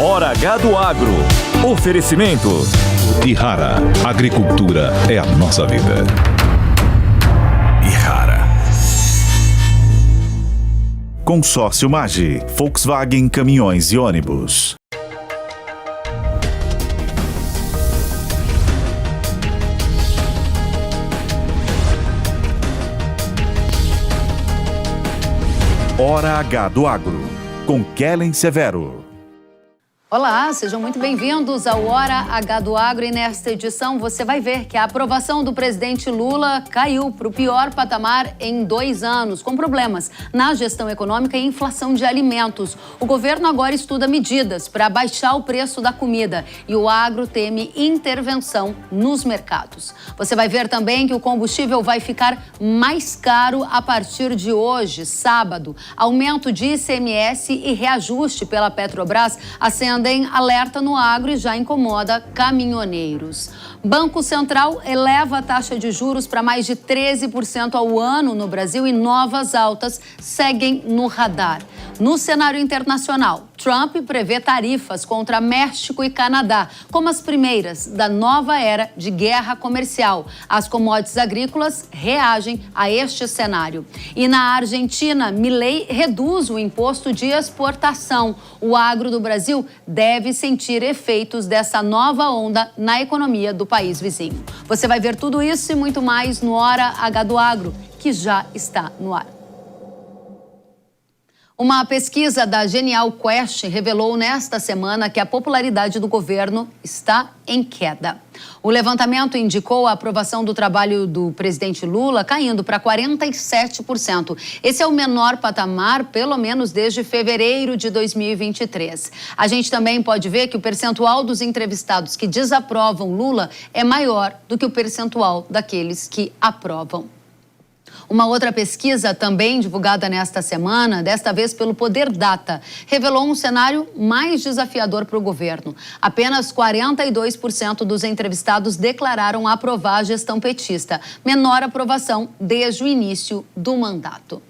Hora H do Agro. Oferecimento. Ihara. Agricultura é a nossa vida. Ihara. Consórcio Maggi. Volkswagen Caminhões e Ônibus. Hora H do Agro, com Kellen Severo. Olá, sejam muito bem-vindos ao Hora H do Agro e nesta edição você vai ver que a aprovação do presidente Lula caiu para o pior patamar em 2 anos, com problemas na gestão econômica e inflação de alimentos. O governo agora estuda medidas para baixar o preço da comida e o agro teme intervenção nos mercados. Você vai ver também que o combustível vai ficar mais caro a partir de hoje, sábado. Aumento de ICMS e reajuste pela Petrobras acendem alerta no agro e já incomoda caminhoneiros. Banco Central eleva a taxa de juros para mais de 13% ao ano no Brasil e novas altas seguem no radar. No cenário internacional, Trump prevê tarifas contra México e Canadá, como as primeiras da nova era de guerra comercial. As commodities agrícolas reagem a este cenário. E na Argentina, Milei reduz o imposto de exportação. O agro do Brasil deve sentir efeitos dessa nova onda na economia do país vizinho. Você vai ver tudo isso e muito mais no Hora H do Agro, que já está no ar. Uma pesquisa da Genial Quest revelou nesta semana que a popularidade do governo está em queda. O levantamento indicou a aprovação do trabalho do presidente Lula caindo para 47%. Esse é o menor patamar, pelo menos desde fevereiro de 2023. A gente também pode ver que o percentual dos entrevistados que desaprovam Lula é maior do que o percentual daqueles que aprovam. Uma outra pesquisa, também divulgada nesta semana, desta vez pelo Poder Data, revelou um cenário mais desafiador para o governo. Apenas 42% dos entrevistados declararam aprovar a gestão petista, menor aprovação desde o início do mandato.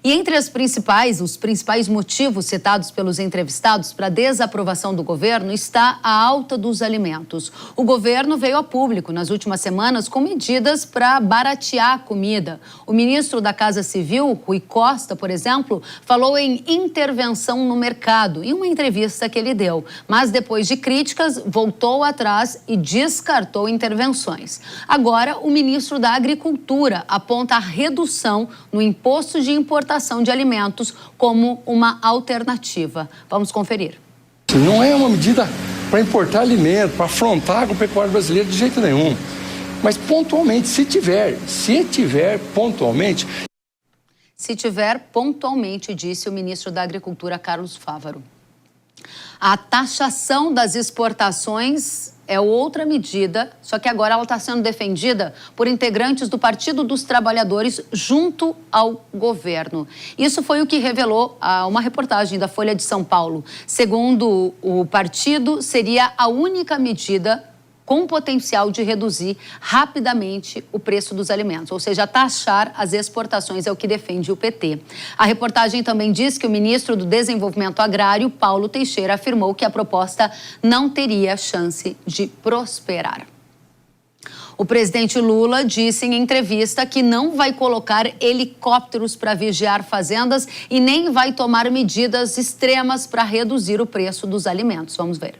E entre os principais motivos citados pelos entrevistados para a desaprovação do governo está a alta dos alimentos. O governo veio a público nas últimas semanas com medidas para baratear a comida. O ministro da Casa Civil, Rui Costa, por exemplo, falou em intervenção no mercado em uma entrevista que ele deu. Mas depois de críticas, voltou atrás e descartou intervenções. Agora, o ministro da Agricultura aponta a redução no imposto de importação de alimentos como uma alternativa. Vamos conferir. Não é uma medida para importar alimento, para afrontar a agropecuária brasileira de jeito nenhum. Mas pontualmente, se tiver pontualmente... Se tiver pontualmente, disse o ministro da Agricultura, Carlos Fávaro. A taxação das exportações é outra medida, só que agora ela está sendo defendida por integrantes do Partido dos Trabalhadores junto ao governo. Isso foi o que revelou uma reportagem da Folha de São Paulo. Segundo o partido, seria a única medida com potencial de reduzir rapidamente o preço dos alimentos, ou seja, taxar as exportações é o que defende o PT. A reportagem também diz que o ministro do Desenvolvimento Agrário, Paulo Teixeira, afirmou que a proposta não teria chance de prosperar. O presidente Lula disse em entrevista que não vai colocar helicópteros para vigiar fazendas e nem vai tomar medidas extremas para reduzir o preço dos alimentos. Vamos ver.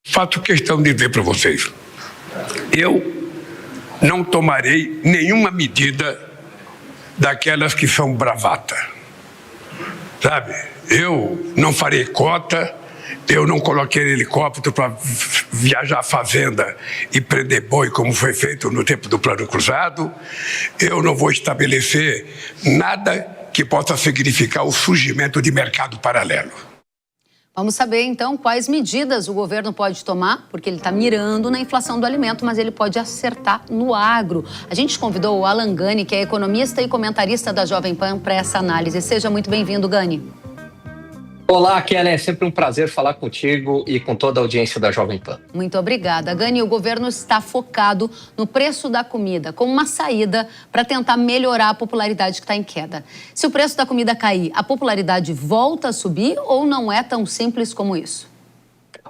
Faço questão de dizer para vocês, eu não tomarei nenhuma medida daquelas que são bravata, sabe? Eu não farei cota, eu não coloquei helicóptero para viajar a fazenda e prender boi, como foi feito no tempo do Plano Cruzado. Eu não vou estabelecer nada que possa significar o surgimento de mercado paralelo. Vamos saber, então, quais medidas o governo pode tomar, porque ele está mirando na inflação do alimento, mas ele pode acertar no agro. A gente convidou o Alan Gani, que é economista e comentarista da Jovem Pan, para essa análise. Seja muito bem-vindo, Gani. Olá, Kellen, é sempre um prazer falar contigo e com toda a audiência da Jovem Pan. Muito obrigada. Gani, o governo está focado no preço da comida como uma saída para tentar melhorar a popularidade que está em queda. Se o preço da comida cair, a popularidade volta a subir ou não é tão simples como isso?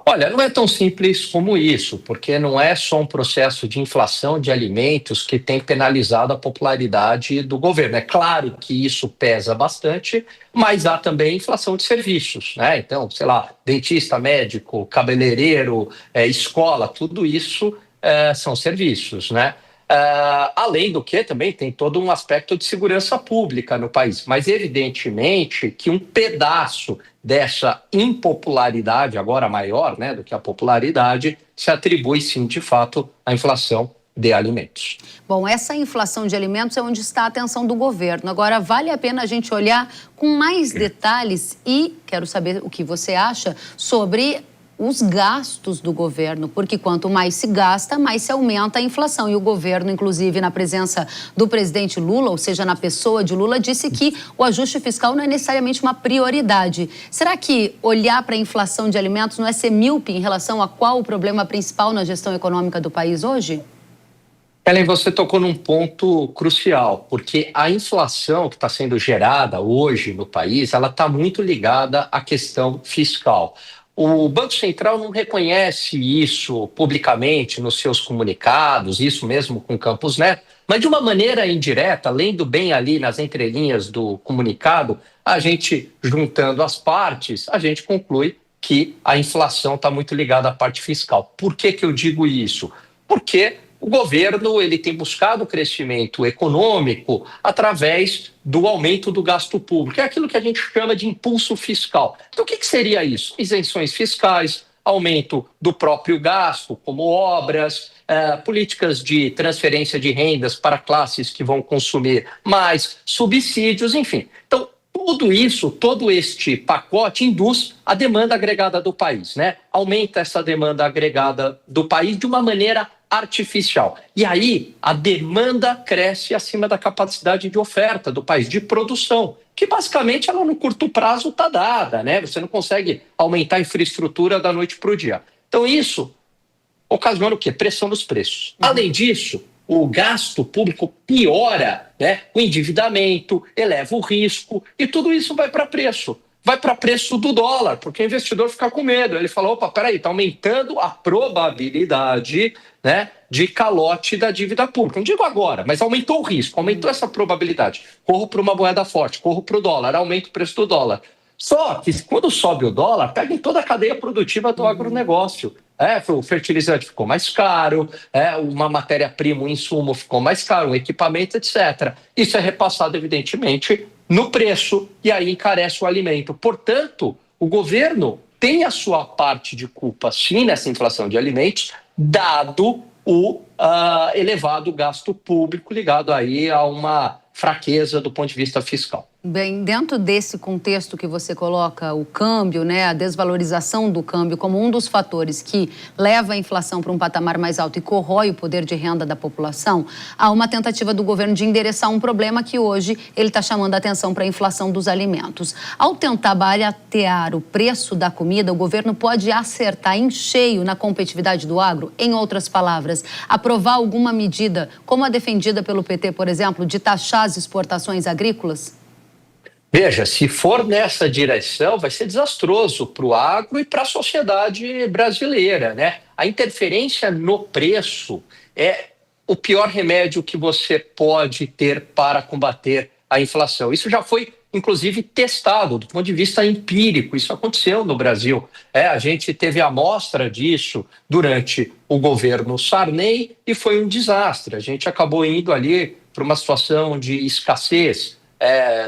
Olha, não é tão simples como isso, porque não é só um processo de inflação de alimentos que tem penalizado a popularidade do governo. É claro que isso pesa bastante, mas há também inflação de serviços, né? Então, sei lá, dentista, médico, cabeleireiro, escola, tudo isso são serviços, né? Além do que também tem todo um aspecto de segurança pública no país, mas evidentemente que um pedaço dessa impopularidade, agora maior, né, do que a popularidade, se atribui sim de fato à inflação de alimentos. Bom, essa inflação de alimentos é onde está a atenção do governo. Agora, vale a pena a gente olhar com mais detalhes e quero saber o que você acha sobre os gastos do governo, porque quanto mais se gasta, mais se aumenta a inflação. E o governo, inclusive, na presença do presidente Lula, ou seja, na pessoa de Lula, disse que o ajuste fiscal não é necessariamente uma prioridade. Será que olhar para a inflação de alimentos não é ser míope em relação a qual o problema principal na gestão econômica do país hoje? Ellen, você tocou num ponto crucial, porque a inflação que está sendo gerada hoje no país, ela está muito ligada à questão fiscal. O Banco Central não reconhece isso publicamente nos seus comunicados, isso mesmo com Campos Neto, mas de uma maneira indireta, lendo bem ali nas entrelinhas do comunicado, a gente, juntando as partes, a gente conclui que a inflação está muito ligada à parte fiscal. Por que eu digo isso? Porque o governo ele tem buscado o crescimento econômico através do aumento do gasto público. É aquilo que a gente chama de impulso fiscal. Então, o que seria isso? Isenções fiscais, aumento do próprio gasto, como obras, políticas de transferência de rendas para classes que vão consumir mais, subsídios, enfim. Então, tudo isso, todo este pacote induz a demanda agregada do país, né? Aumenta essa demanda agregada do país de uma maneira artificial. E aí a demanda cresce acima da capacidade de oferta do país, de produção, que basicamente ela no curto prazo está dada, né? Você não consegue aumentar a infraestrutura da noite para o dia. Então isso ocasiona o quê? Pressão nos preços. Além disso, o gasto público piora, né? O endividamento, eleva o risco e tudo isso vai para preço. Vai para preço do dólar, porque o investidor fica com medo. Ele fala, opa, peraí, está aumentando a probabilidade, né, de calote da dívida pública. Não digo agora, mas aumentou o risco, aumentou essa probabilidade. Corro para uma moeda forte, corro para o dólar, aumenta o preço do dólar. Só que quando sobe o dólar, pega em toda a cadeia produtiva do agronegócio. O fertilizante ficou mais caro, uma matéria-prima, um insumo ficou mais caro, um equipamento, etc. Isso é repassado, evidentemente, no preço e aí encarece o alimento. Portanto, o governo tem a sua parte de culpa, sim, nessa inflação de alimentos, dado o elevado gasto público ligado aí a uma fraqueza do ponto de vista fiscal. Bem, dentro desse contexto que você coloca o câmbio, né, a desvalorização do câmbio como um dos fatores que leva a inflação para um patamar mais alto e corrói o poder de renda da população, há uma tentativa do governo de endereçar um problema que hoje ele está chamando a atenção para a inflação dos alimentos. Ao tentar baratear o preço da comida, o governo pode acertar em cheio na competitividade do agro? Em outras palavras, aprovar alguma medida, como a defendida pelo PT, por exemplo, de taxar as exportações agrícolas? Veja, se for nessa direção, vai ser desastroso para o agro e para a sociedade brasileira, né? A interferência no preço é o pior remédio que você pode ter para combater a inflação. Isso já foi, inclusive, testado do ponto de vista empírico. Isso aconteceu no Brasil. A gente teve amostra disso durante o governo Sarney e foi um desastre. A gente acabou indo ali para uma situação de escassez.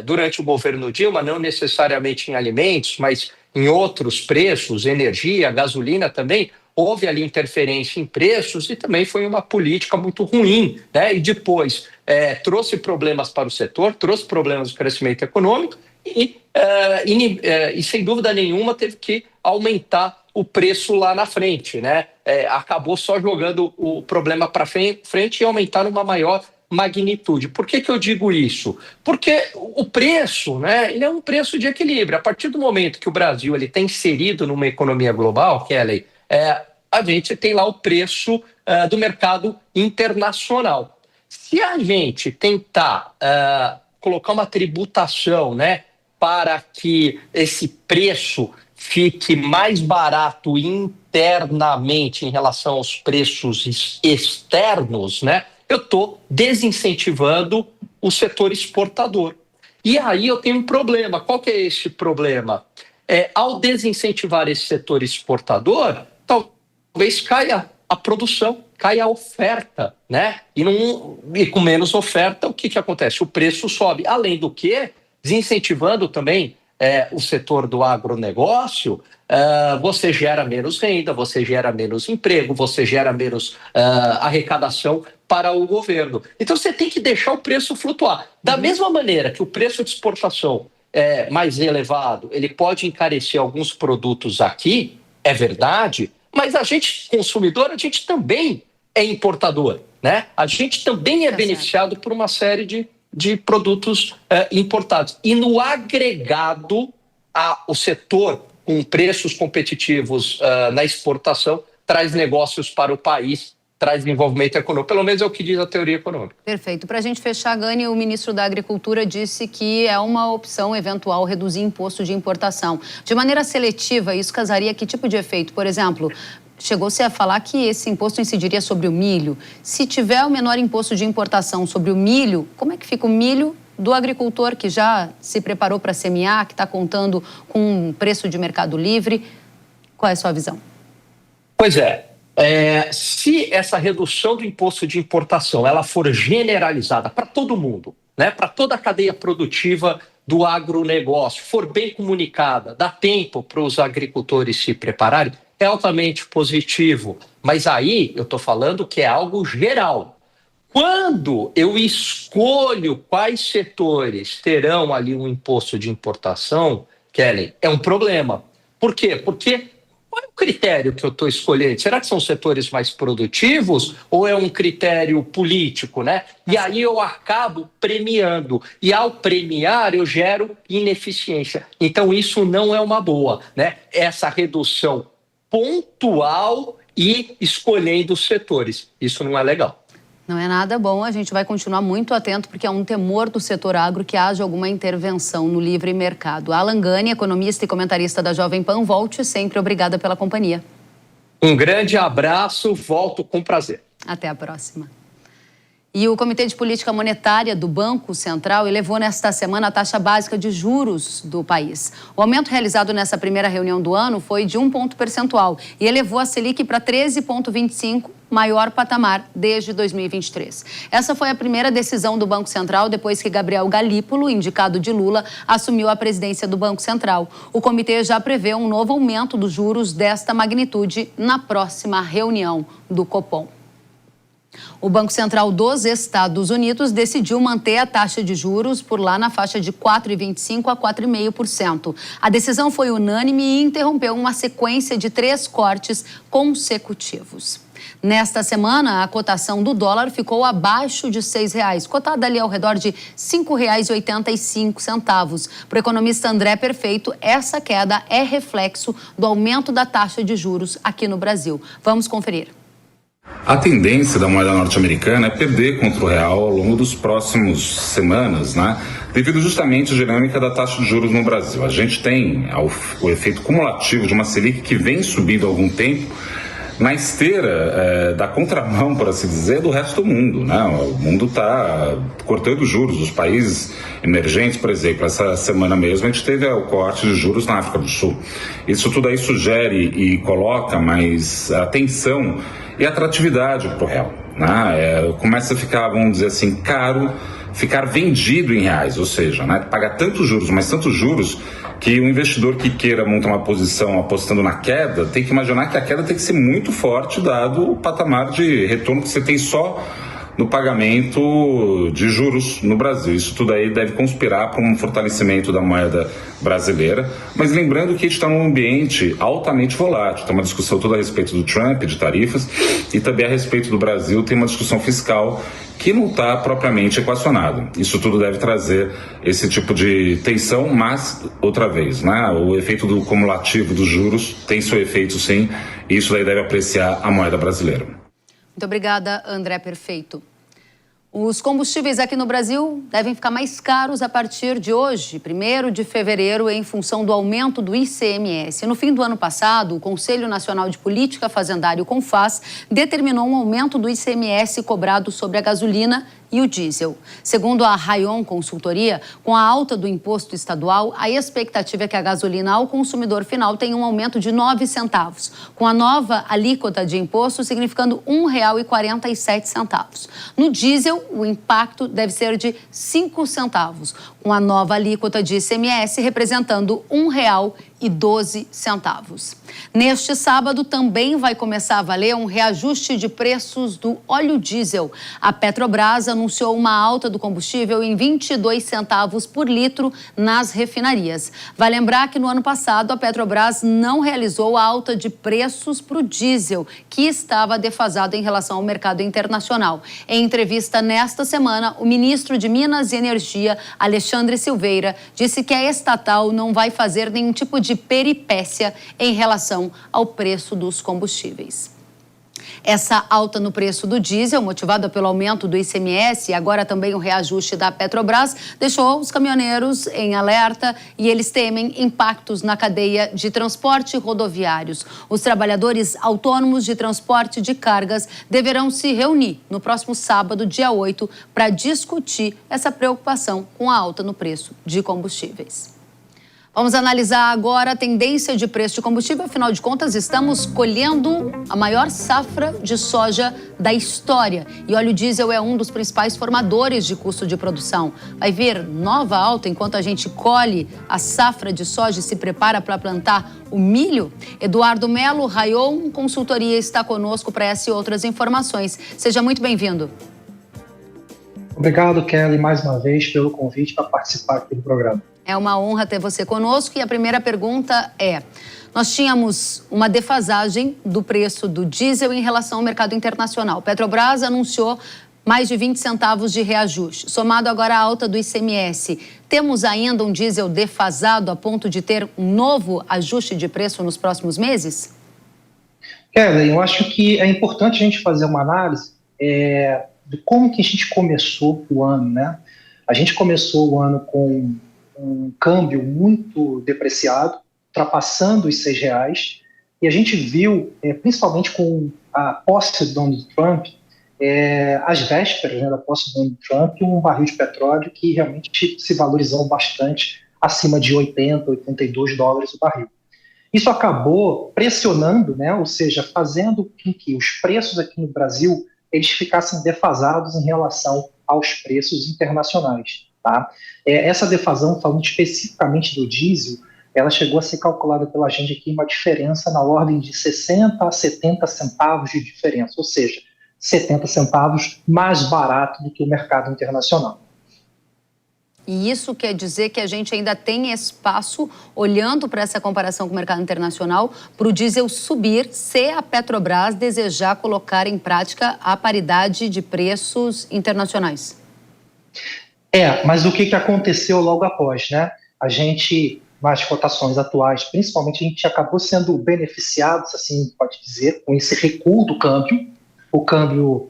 Durante o governo Dilma, não necessariamente em alimentos, mas em outros preços, energia, gasolina também, houve ali interferência em preços e também foi uma política muito ruim, né? E depois trouxe problemas para o setor, trouxe problemas de crescimento econômico e sem dúvida nenhuma teve que aumentar o preço lá na frente, né? Acabou só jogando o problema para frente e aumentar uma maior magnitude. Por que eu digo isso? Porque o preço, né, ele é um preço de equilíbrio. A partir do momento que o Brasil está inserido numa economia global, Kelly, a gente tem lá o preço do mercado internacional. Se a gente tentar colocar uma tributação, né, para que esse preço fique mais barato internamente em relação aos preços externos, né, eu estou desincentivando o setor exportador. E aí eu tenho um problema. Qual que é esse problema? Ao desincentivar esse setor exportador, talvez caia a produção, caia a oferta, né? E com menos oferta, o que acontece? O preço sobe. Além do que, desincentivando também o setor do agronegócio, você gera menos renda, você gera menos emprego, você gera menos arrecadação para o governo. Então você tem que deixar o preço flutuar. Da mesma maneira que o preço de exportação é mais elevado, ele pode encarecer alguns produtos aqui, é verdade, mas a gente, consumidor, a gente também é importador, né? A gente também é beneficiado por uma série de produtos importados. E no agregado, o setor com preços competitivos na exportação traz negócios para o país, traz desenvolvimento econômico. Pelo menos é o que diz a teoria econômica. Perfeito. Para a gente fechar, Gani, o ministro da Agricultura disse que é uma opção eventual reduzir imposto de importação. De maneira seletiva, isso causaria que tipo de efeito? Por exemplo, chegou-se a falar que esse imposto incidiria sobre o milho. Se tiver o menor imposto de importação sobre o milho, como é que fica o milho do agricultor que já se preparou para semear, que está contando com um preço de mercado livre? Qual é a sua visão? Pois é. Se essa redução do imposto de importação ela for generalizada para todo mundo, né, para toda a cadeia produtiva do agronegócio, for bem comunicada, dá tempo para os agricultores se prepararem, é altamente positivo. Mas aí eu estou falando que é algo geral. Quando eu escolho quais setores terão ali um imposto de importação, Kelly, é um problema. Por quê? Porque qual é o critério que eu estou escolhendo? Será que são setores mais produtivos ou é um critério político, né? E aí eu acabo premiando. E ao premiar, eu gero ineficiência. Então, isso não é uma boa, né? Essa redução pontual e escolhendo os setores. Isso não é legal. Não é nada bom, a gente vai continuar muito atento porque é um temor do setor agro que haja alguma intervenção no livre mercado. Alan Gani, economista e comentarista da Jovem Pan, volte sempre, obrigada pela companhia. Um grande abraço, volto com prazer. Até a próxima. E o Comitê de Política Monetária do Banco Central elevou nesta semana a taxa básica de juros do país. O aumento realizado nessa primeira reunião do ano foi de 1 ponto percentual e elevou a Selic para 13,25%, maior patamar desde 2023. Essa foi a primeira decisão do Banco Central depois que Gabriel Galípolo, indicado de Lula, assumiu a presidência do Banco Central. O comitê já prevê um novo aumento dos juros desta magnitude na próxima reunião do Copom. O Banco Central dos Estados Unidos decidiu manter a taxa de juros por lá na faixa de 4,25% a 4,5%. A decisão foi unânime e interrompeu uma sequência de 3 cortes consecutivos. Nesta semana, a cotação do dólar ficou abaixo de R$ 6,00, cotada ali ao redor de R$ 5,85. Para o economista André Perfeito, essa queda é reflexo do aumento da taxa de juros aqui no Brasil. Vamos conferir. A tendência da moeda norte-americana é perder contra o real ao longo dos próximos semanas, né? Devido justamente à dinâmica da taxa de juros no Brasil. A gente tem o efeito cumulativo de uma Selic que vem subindo há algum tempo na esteira da contramão, por assim dizer, do resto do mundo, né? O mundo está cortando juros. Os países emergentes, por exemplo, essa semana mesmo a gente teve o corte de juros na África do Sul. Isso tudo aí sugere e coloca mais atenção e atratividade para o real, né? Começa a ficar, vamos dizer assim, caro ficar vendido em reais, ou seja, né, pagar tantos juros, mas tantos juros, que o investidor que queira montar uma posição apostando na queda, tem que imaginar que a queda tem que ser muito forte, dado o patamar de retorno que você tem só no pagamento de juros no Brasil. Isso tudo aí deve conspirar para um fortalecimento da moeda brasileira, mas lembrando que a gente está num ambiente altamente volátil. Tem uma discussão toda a respeito do Trump, de tarifas, e também a respeito do Brasil tem uma discussão fiscal que não está propriamente equacionado. Isso tudo deve trazer esse tipo de tensão, mas, outra vez, né, o efeito do cumulativo dos juros tem seu efeito sim, e isso daí deve apreciar a moeda brasileira. Muito obrigada, André Perfeito. Os combustíveis aqui no Brasil devem ficar mais caros a partir de hoje, 1º de fevereiro, em função do aumento do ICMS. No fim do ano passado, o Conselho Nacional de Política Fazendária, o CONFAS, determinou um aumento do ICMS cobrado sobre a gasolina e o diesel. Segundo a Rayon Consultoria, com a alta do imposto estadual, a expectativa é que a gasolina ao consumidor final tenha um aumento de 9 centavos, com a nova alíquota de imposto significando R$ 1,47. No diesel, o impacto deve ser de 5 centavos, com a nova alíquota de ICMS representando R$ 1,12. Neste sábado, também vai começar a valer um reajuste de preços do óleo diesel. A Petrobras anunciou uma alta do combustível em 22 centavos por litro nas refinarias. Vai lembrar que no ano passado a Petrobras não realizou a alta de preços para o diesel, que estava defasado em relação ao mercado internacional. Em entrevista nesta semana, o ministro de Minas e Energia, Alexandre Silveira, disse que a estatal não vai fazer nenhum tipo de peripécia em relação ao preço dos combustíveis. Essa alta no preço do diesel, motivada pelo aumento do ICMS e agora também o reajuste da Petrobras, deixou os caminhoneiros em alerta e eles temem impactos na cadeia de transporte rodoviários. Os trabalhadores autônomos de transporte de cargas deverão se reunir no próximo sábado, dia 8, para discutir essa preocupação com a alta no preço de combustíveis. Vamos analisar agora a tendência de preço de combustível. Afinal de contas, estamos colhendo a maior safra de soja da história. E óleo diesel é um dos principais formadores de custo de produção. Vai vir nova alta enquanto a gente colhe a safra de soja e se prepara para plantar o milho? Eduardo Melo, Rayon Consultoria, está conosco para essa e outras informações. Seja muito bem-vindo. Obrigado, Kelly, mais uma vez pelo convite para participar aqui do programa. É uma honra ter você conosco e a primeira pergunta é: nós tínhamos uma defasagem do preço do diesel em relação ao mercado internacional. Petrobras anunciou mais de 20 centavos de reajuste, somado agora à alta do ICMS. Temos ainda um diesel defasado a ponto de ter um novo ajuste de preço nos próximos meses? Kelly, eu acho que é importante a gente fazer uma análise de como que a gente começou o ano, né? A gente começou o ano com um câmbio muito depreciado, ultrapassando os R$6, e a gente viu, principalmente com a posse do Donald Trump, às vésperas, né, da posse do Donald Trump, um barril de petróleo que realmente se valorizou bastante, acima de 80, 82 dólares o barril. Isso acabou pressionando, né, ou seja, fazendo com que os preços aqui no Brasil eles ficassem defasados em relação aos preços internacionais. Tá? Essa defasão, falando especificamente do diesel, ela chegou a ser calculada pela gente aqui uma diferença na ordem de 60 a 70 centavos de diferença, ou seja, 70 centavos mais barato do que o mercado internacional. E isso quer dizer que a gente ainda tem espaço, olhando para essa comparação com o mercado internacional, para o diesel subir se a Petrobras desejar colocar em prática a paridade de preços internacionais? Mas o que aconteceu logo após, né? A gente, nas cotações atuais, principalmente, a gente acabou sendo beneficiados, assim pode dizer, com esse recuo do câmbio. O câmbio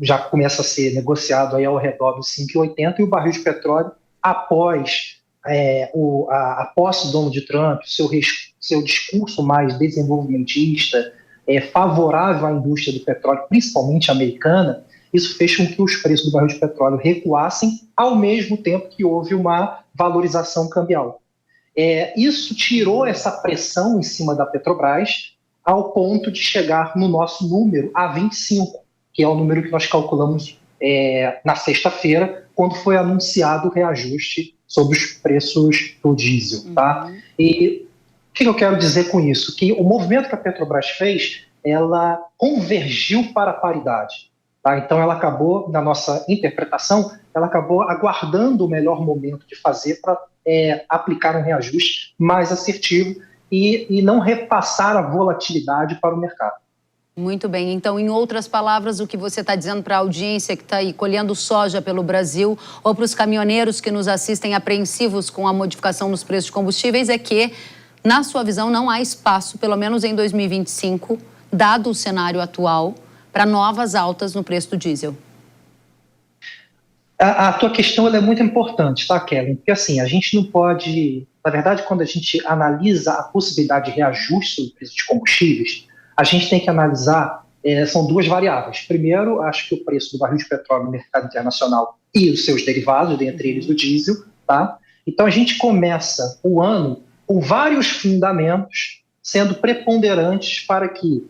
já começa a ser negociado aí ao redor dos 5,80 e o barril de petróleo, após a posse do Donald Trump, seu discurso mais desenvolvimentista, favorável à indústria do petróleo, principalmente americana, isso fez com que os preços do barril de petróleo recuassem ao mesmo tempo que houve uma valorização cambial. Isso tirou essa pressão em cima da Petrobras ao ponto de chegar no nosso número a 25, que é o número que nós calculamos na sexta-feira, quando foi anunciado o reajuste sobre os preços do diesel. Tá? E o que eu quero dizer com isso? Que o movimento que a Petrobras fez, ela convergiu para a paridade. Tá? Então, ela acabou, na nossa interpretação, ela acabou aguardando o melhor momento de fazer para aplicar um reajuste mais assertivo e não repassar a volatilidade para o mercado. Muito bem. Então, em outras palavras, o que você está dizendo para a audiência que está aí colhendo soja pelo Brasil ou para os caminhoneiros que nos assistem apreensivos com a modificação nos preços de combustíveis é que, na sua visão, não há espaço, pelo menos em 2025, dado o cenário atual, para novas altas no preço do diesel. A tua questão ela é muito importante, tá, Kellen? Porque assim, a gente não pode... Na verdade, quando a gente analisa a possibilidade de reajuste do preço de combustíveis, a gente tem que analisar, são duas variáveis. Primeiro, acho que o preço do barril de petróleo no mercado internacional e os seus derivados, dentre eles o diesel, tá? Então, a gente começa o ano com vários fundamentos sendo preponderantes para que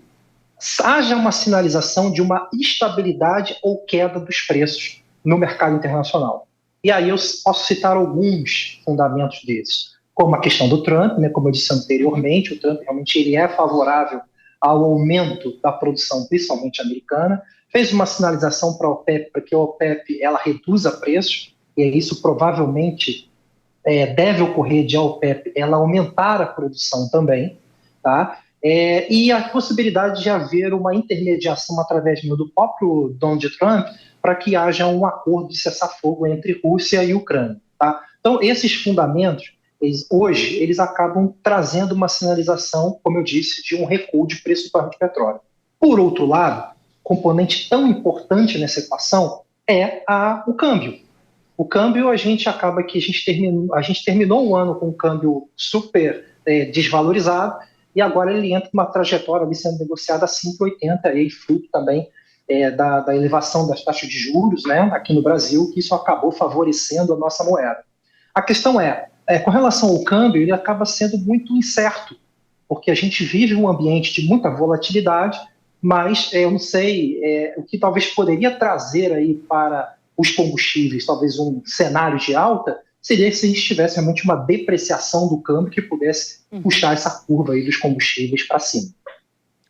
haja uma sinalização de uma estabilidade ou queda dos preços no mercado internacional. E aí eu posso citar alguns fundamentos desses, como a questão do Trump, né, como eu disse anteriormente, o Trump realmente ele é favorável ao aumento da produção, principalmente americana, fez uma sinalização para a OPEP, para que a OPEP ela reduza preços, e isso provavelmente deve ocorrer de a OPEP ela aumentar a produção também, tá? E a possibilidade de haver uma intermediação através do próprio Donald Trump para que haja um acordo de cessar-fogo entre Rússia e Ucrânia. Tá? Então, esses fundamentos, hoje, eles acabam trazendo uma sinalização, como eu disse, de um recuo de preço do barril de petróleo. Por outro lado, componente tão importante nessa equação é o câmbio. O câmbio, a gente terminou o ano com um câmbio super desvalorizado, e agora ele entra numa trajetória ali sendo negociada a 5,80, e fruto também da elevação das taxas de juros, né, aqui no Brasil, que isso acabou favorecendo a nossa moeda. A questão com relação ao câmbio, ele acaba sendo muito incerto, porque a gente vive um ambiente de muita volatilidade, mas eu não sei, o que talvez poderia trazer aí para os combustíveis, talvez um cenário de alta, seria se a gente tivesse realmente uma depreciação do câmbio que pudesse puxar essa curva aí dos combustíveis para cima.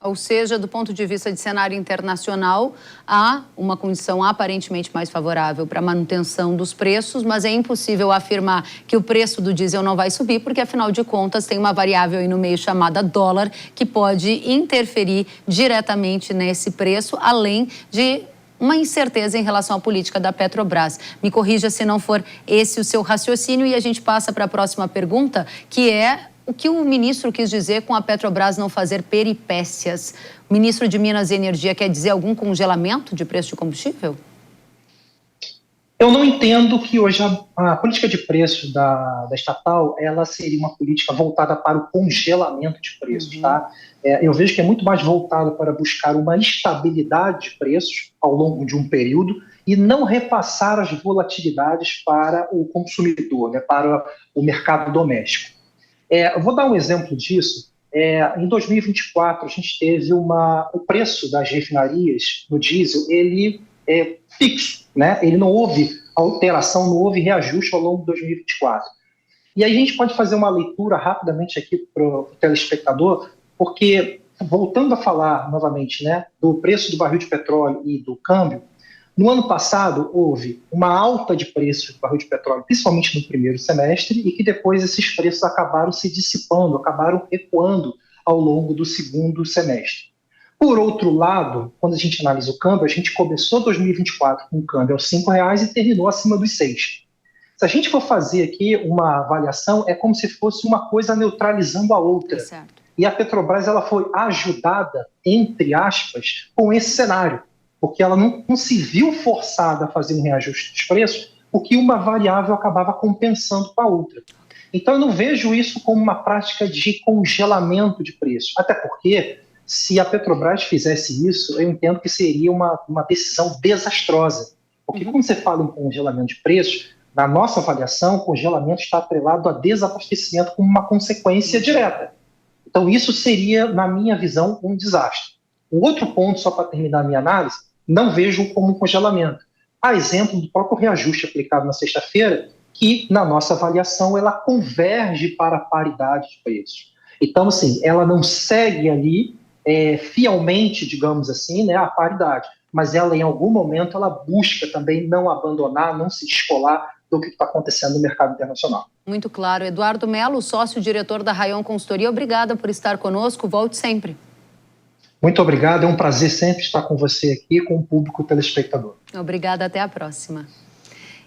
Ou seja, do ponto de vista de cenário internacional, há uma condição aparentemente mais favorável para a manutenção dos preços, mas é impossível afirmar que o preço do diesel não vai subir, porque, afinal de contas, tem uma variável aí no meio chamada dólar, que pode interferir diretamente nesse preço, além de uma incerteza em relação à política da Petrobras. Me corrija se não for esse o seu raciocínio, e a gente passa para a próxima pergunta, que é o que o ministro quis dizer com a Petrobras não fazer peripécias. O ministro de Minas e Energia quer dizer algum congelamento de preço de combustível? Eu não entendo que hoje a política de preços da estatal ela seria uma política voltada para o congelamento de preços. Tá? Eu vejo que é muito mais voltada para buscar uma estabilidade de preços ao longo de um período e não repassar as volatilidades para o consumidor, né, para o mercado doméstico. Eu vou dar um exemplo disso. Em 2024, a gente teve o preço das refinarias no diesel, ele é fixo, né? Ele não houve alteração, não houve reajuste ao longo de 2024. E aí a gente pode fazer uma leitura rapidamente aqui para o telespectador, porque, voltando a falar novamente, né, do preço do barril de petróleo e do câmbio, no ano passado houve uma alta de preços do barril de petróleo, principalmente no primeiro semestre, e que depois esses preços acabaram se dissipando, acabaram recuando ao longo do segundo semestre. Por outro lado, quando a gente analisa o câmbio, a gente começou 2024 com o câmbio aos R$5 e terminou acima dos 6. Se a gente for fazer aqui uma avaliação, é como se fosse uma coisa neutralizando a outra. Certo. E a Petrobras ela foi ajudada, entre aspas, com esse cenário, porque ela não se viu forçada a fazer um reajuste dos preços, porque uma variável acabava compensando com a outra. Então, eu não vejo isso como uma prática de congelamento de preços, até porque, se a Petrobras fizesse isso, eu entendo que seria uma decisão desastrosa. Porque quando você fala em congelamento de preços, na nossa avaliação, o congelamento está atrelado a desabastecimento como uma consequência direta. Então, isso seria, na minha visão, um desastre. O outro ponto, só para terminar a minha análise, não vejo como um congelamento. Há exemplo do próprio reajuste aplicado na sexta-feira, que, na nossa avaliação, ela converge para a paridade de preços. Então, assim, ela não segue ali fielmente, digamos assim, né, a paridade. mas ela, em algum momento, ela busca também não abandonar, não se descolar do que está acontecendo no mercado internacional. Muito claro. Eduardo Melo, sócio-diretor da Rayon Consultoria, obrigada por estar conosco. Volte sempre. Muito obrigado, é um prazer sempre estar com você aqui, com o público telespectador. Obrigada, até a próxima.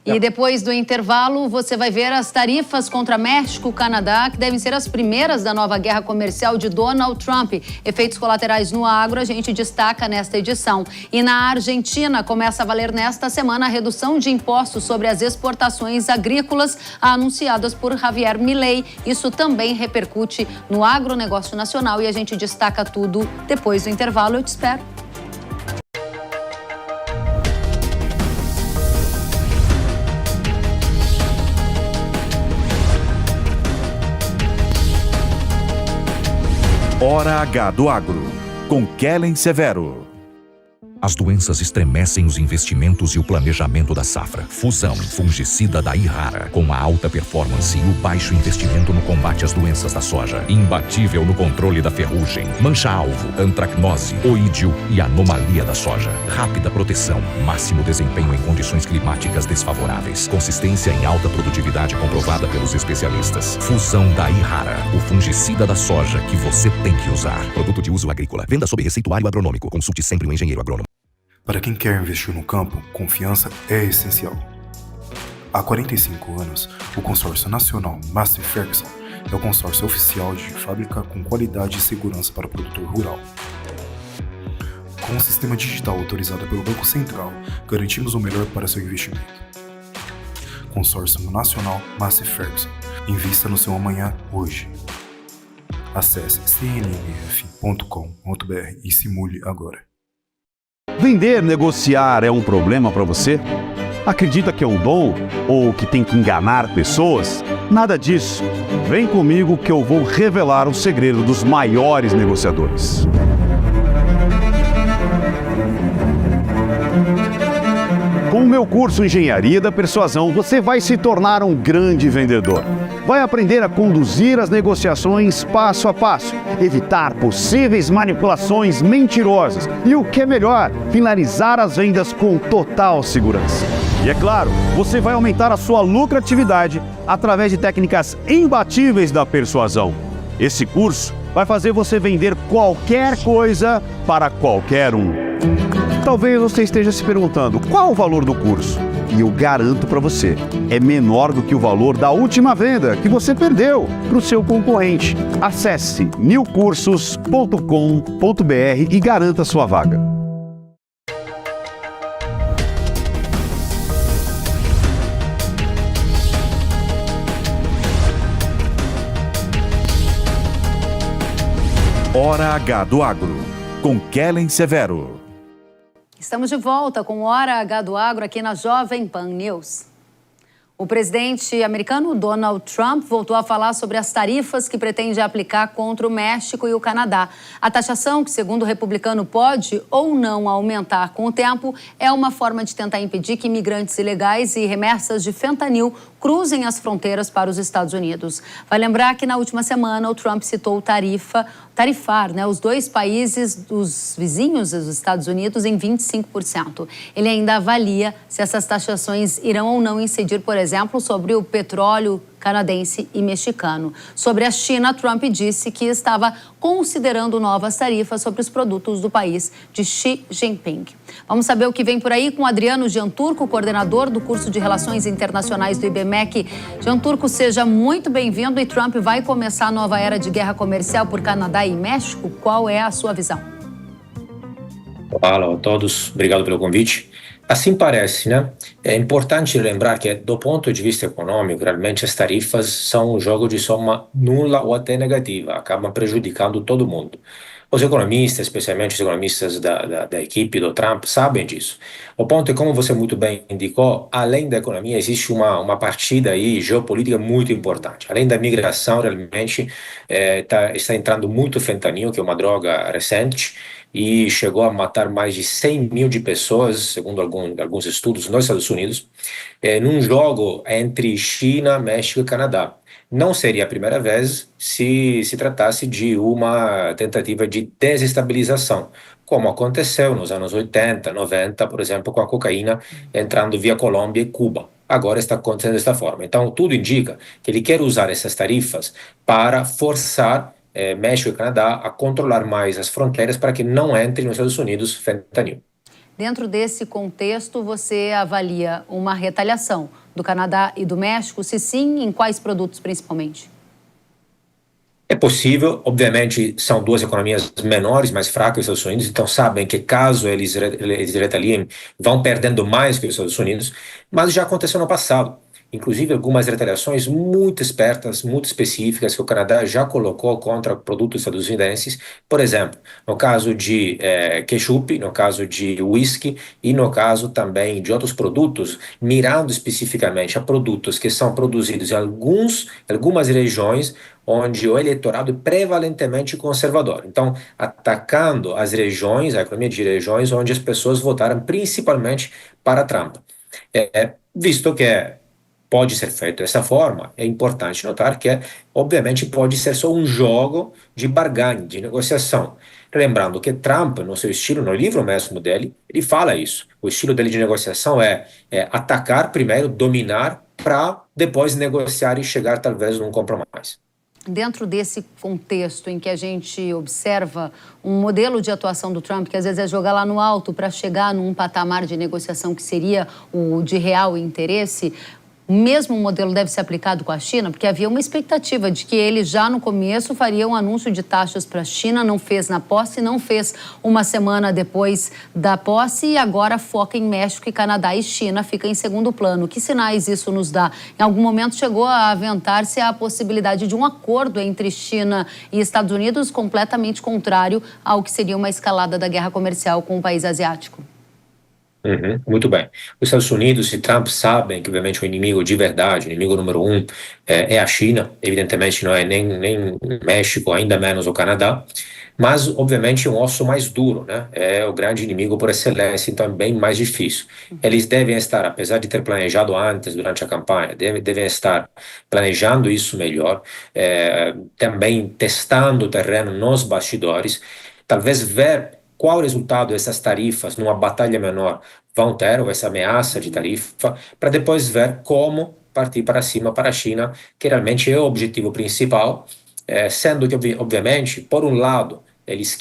E depois do intervalo, você vai ver as tarifas contra México e Canadá, que devem ser as primeiras da nova guerra comercial de Donald Trump. Efeitos colaterais no agro, a gente destaca nesta edição. E na Argentina, começa a valer nesta semana a redução de impostos sobre as exportações agrícolas anunciadas por Javier Milei. Isso também repercute no agronegócio nacional e a gente destaca tudo depois do intervalo. Eu te espero. Hora H do Agro, com Kellen Severo. As doenças estremecem os investimentos e o planejamento da safra. Fusão fungicida da Irrara, com a alta performance e o baixo investimento no combate às doenças da soja. Imbatível no controle da ferrugem, mancha-alvo, antracnose, oídio e anomalia da soja. Rápida proteção, máximo desempenho em condições climáticas desfavoráveis. Consistência em alta produtividade comprovada pelos especialistas. Fusão da Irrara, o fungicida da soja que você tem que usar. Produto de uso agrícola. Venda sob receituário agronômico. Consulte sempre um engenheiro agrônomo. Para quem quer investir no campo, confiança é essencial. Há 45 anos, o consórcio nacional Massey Ferguson é o consórcio oficial de fábrica com qualidade e segurança para o produtor rural. Com um sistema digital autorizado pelo Banco Central, garantimos o melhor para seu investimento. Consórcio Nacional Massey Ferguson. Invista no seu amanhã hoje. Acesse cnmf.com.br e simule agora. Vender, negociar é um problema para você? Acredita que é um dom ou que tem que enganar pessoas? Nada disso. Vem comigo que eu vou revelar o segredo dos maiores negociadores. Com o meu curso Engenharia da Persuasão, você vai se tornar um grande vendedor. Vai aprender a conduzir as negociações passo a passo, evitar possíveis manipulações mentirosas e, o que é melhor, finalizar as vendas com total segurança. E é claro, você vai aumentar a sua lucratividade através de técnicas imbatíveis da persuasão. Esse curso vai fazer você vender qualquer coisa para qualquer um. Talvez você esteja se perguntando qual o valor do curso. E eu garanto para você, é menor do que o valor da última venda que você perdeu para o seu concorrente. Acesse newcursos.com.br e garanta sua vaga. Hora H do Agro, com Kellen Severo. Estamos de volta com Hora H do Agro aqui na Jovem Pan News. O presidente americano Donald Trump voltou a falar sobre as tarifas que pretende aplicar contra o México e o Canadá. A taxação, que segundo o republicano pode ou não aumentar com o tempo, é uma forma de tentar impedir que imigrantes ilegais e remessas de fentanil cruzem as fronteiras para os Estados Unidos. Vai lembrar que na última semana o Trump citou tarifar, os dois países dos vizinhos dos Estados Unidos em 25%. Ele ainda avalia se essas taxações irão ou não incidir, por exemplo, sobre o petróleo canadense e mexicano. Sobre a China, Trump disse que estava considerando novas tarifas sobre os produtos do país de Xi Jinping. Vamos saber o que vem por aí com Adriano Gianturco, coordenador do curso de Relações Internacionais do IBMEC. Gianturco, seja muito bem-vindo. E Trump vai começar a nova era de guerra comercial por Canadá e México? Qual é a sua visão? Olá a todos, obrigado pelo convite. Assim parece, né? É importante lembrar que, do ponto de vista econômico, realmente as tarifas são um jogo de soma nula ou até negativa, acabam prejudicando todo mundo. Os economistas, especialmente os economistas da equipe do Trump, sabem disso. O ponto é, como você muito bem indicou, além da economia, existe uma partida aí geopolítica muito importante. Além da migração, realmente, está entrando muito fentanil, que é uma droga recente, e chegou a matar mais de 100 mil de pessoas, segundo alguns estudos nos Estados Unidos, num jogo entre China, México e Canadá. não seria a primeira vez se tratasse de uma tentativa de desestabilização, como aconteceu nos anos 80, 90, por exemplo, com a cocaína entrando via Colômbia e Cuba. Agora está acontecendo desta forma. Então, tudo indica que ele quer usar essas tarifas para forçar México e Canadá a controlar mais as fronteiras para que não entre nos Estados Unidos fentanil. Dentro desse contexto, você avalia uma retaliação do Canadá e do México? Se sim, em quais produtos principalmente? É possível, obviamente são duas economias menores, mais fracas que os Estados Unidos, então sabem que caso eles retaliem, vão perdendo mais que os Estados Unidos, mas já aconteceu no passado. Inclusive algumas retaliações muito espertas, muito específicas que o Canadá já colocou contra produtos estadunidenses, por exemplo, no caso de ketchup, no caso de whisky e no caso também de outros produtos, mirando especificamente a produtos que são produzidos em algumas regiões onde o eleitorado é prevalentemente conservador. Então, atacando as regiões, a economia de regiões onde as pessoas votaram principalmente para Trump. Visto que pode ser feito dessa forma, é importante notar que, obviamente, pode ser só um jogo de barganha, de negociação. Lembrando que Trump, no seu estilo, no livro mesmo dele, ele fala isso. O estilo dele de negociação é atacar primeiro, dominar, para depois negociar e chegar, talvez, num compromisso. Dentro desse contexto em que a gente observa um modelo de atuação do Trump, que às vezes é jogar lá no alto para chegar num patamar de negociação que seria o de real interesse, o mesmo modelo deve ser aplicado com a China, porque havia uma expectativa de que ele já no começo faria um anúncio de taxas para a China, não fez na posse, não fez uma semana depois da posse e agora foca em México e Canadá e China, fica em segundo plano. Que sinais isso nos dá? Em algum momento chegou a aventar-se a possibilidade de um acordo entre China e Estados Unidos completamente contrário ao que seria uma escalada da guerra comercial com o país asiático. Muito bem. Os Estados Unidos e Trump sabem que, obviamente, o inimigo de verdade, o inimigo número um, é a China. Evidentemente, não é nem México, ainda menos o Canadá. Mas, obviamente, é um osso mais duro, né? É o grande inimigo por excelência, então é bem mais difícil. Eles devem estar, apesar de ter planejado antes, durante a campanha, devem estar planejando isso melhor, também testando o terreno nos bastidores, talvez ver qual o resultado dessas tarifas numa batalha menor vão ter, ou essa ameaça de tarifa, para depois ver como partir para cima para a China, que realmente é o objetivo principal, sendo que, obviamente, por um lado, eles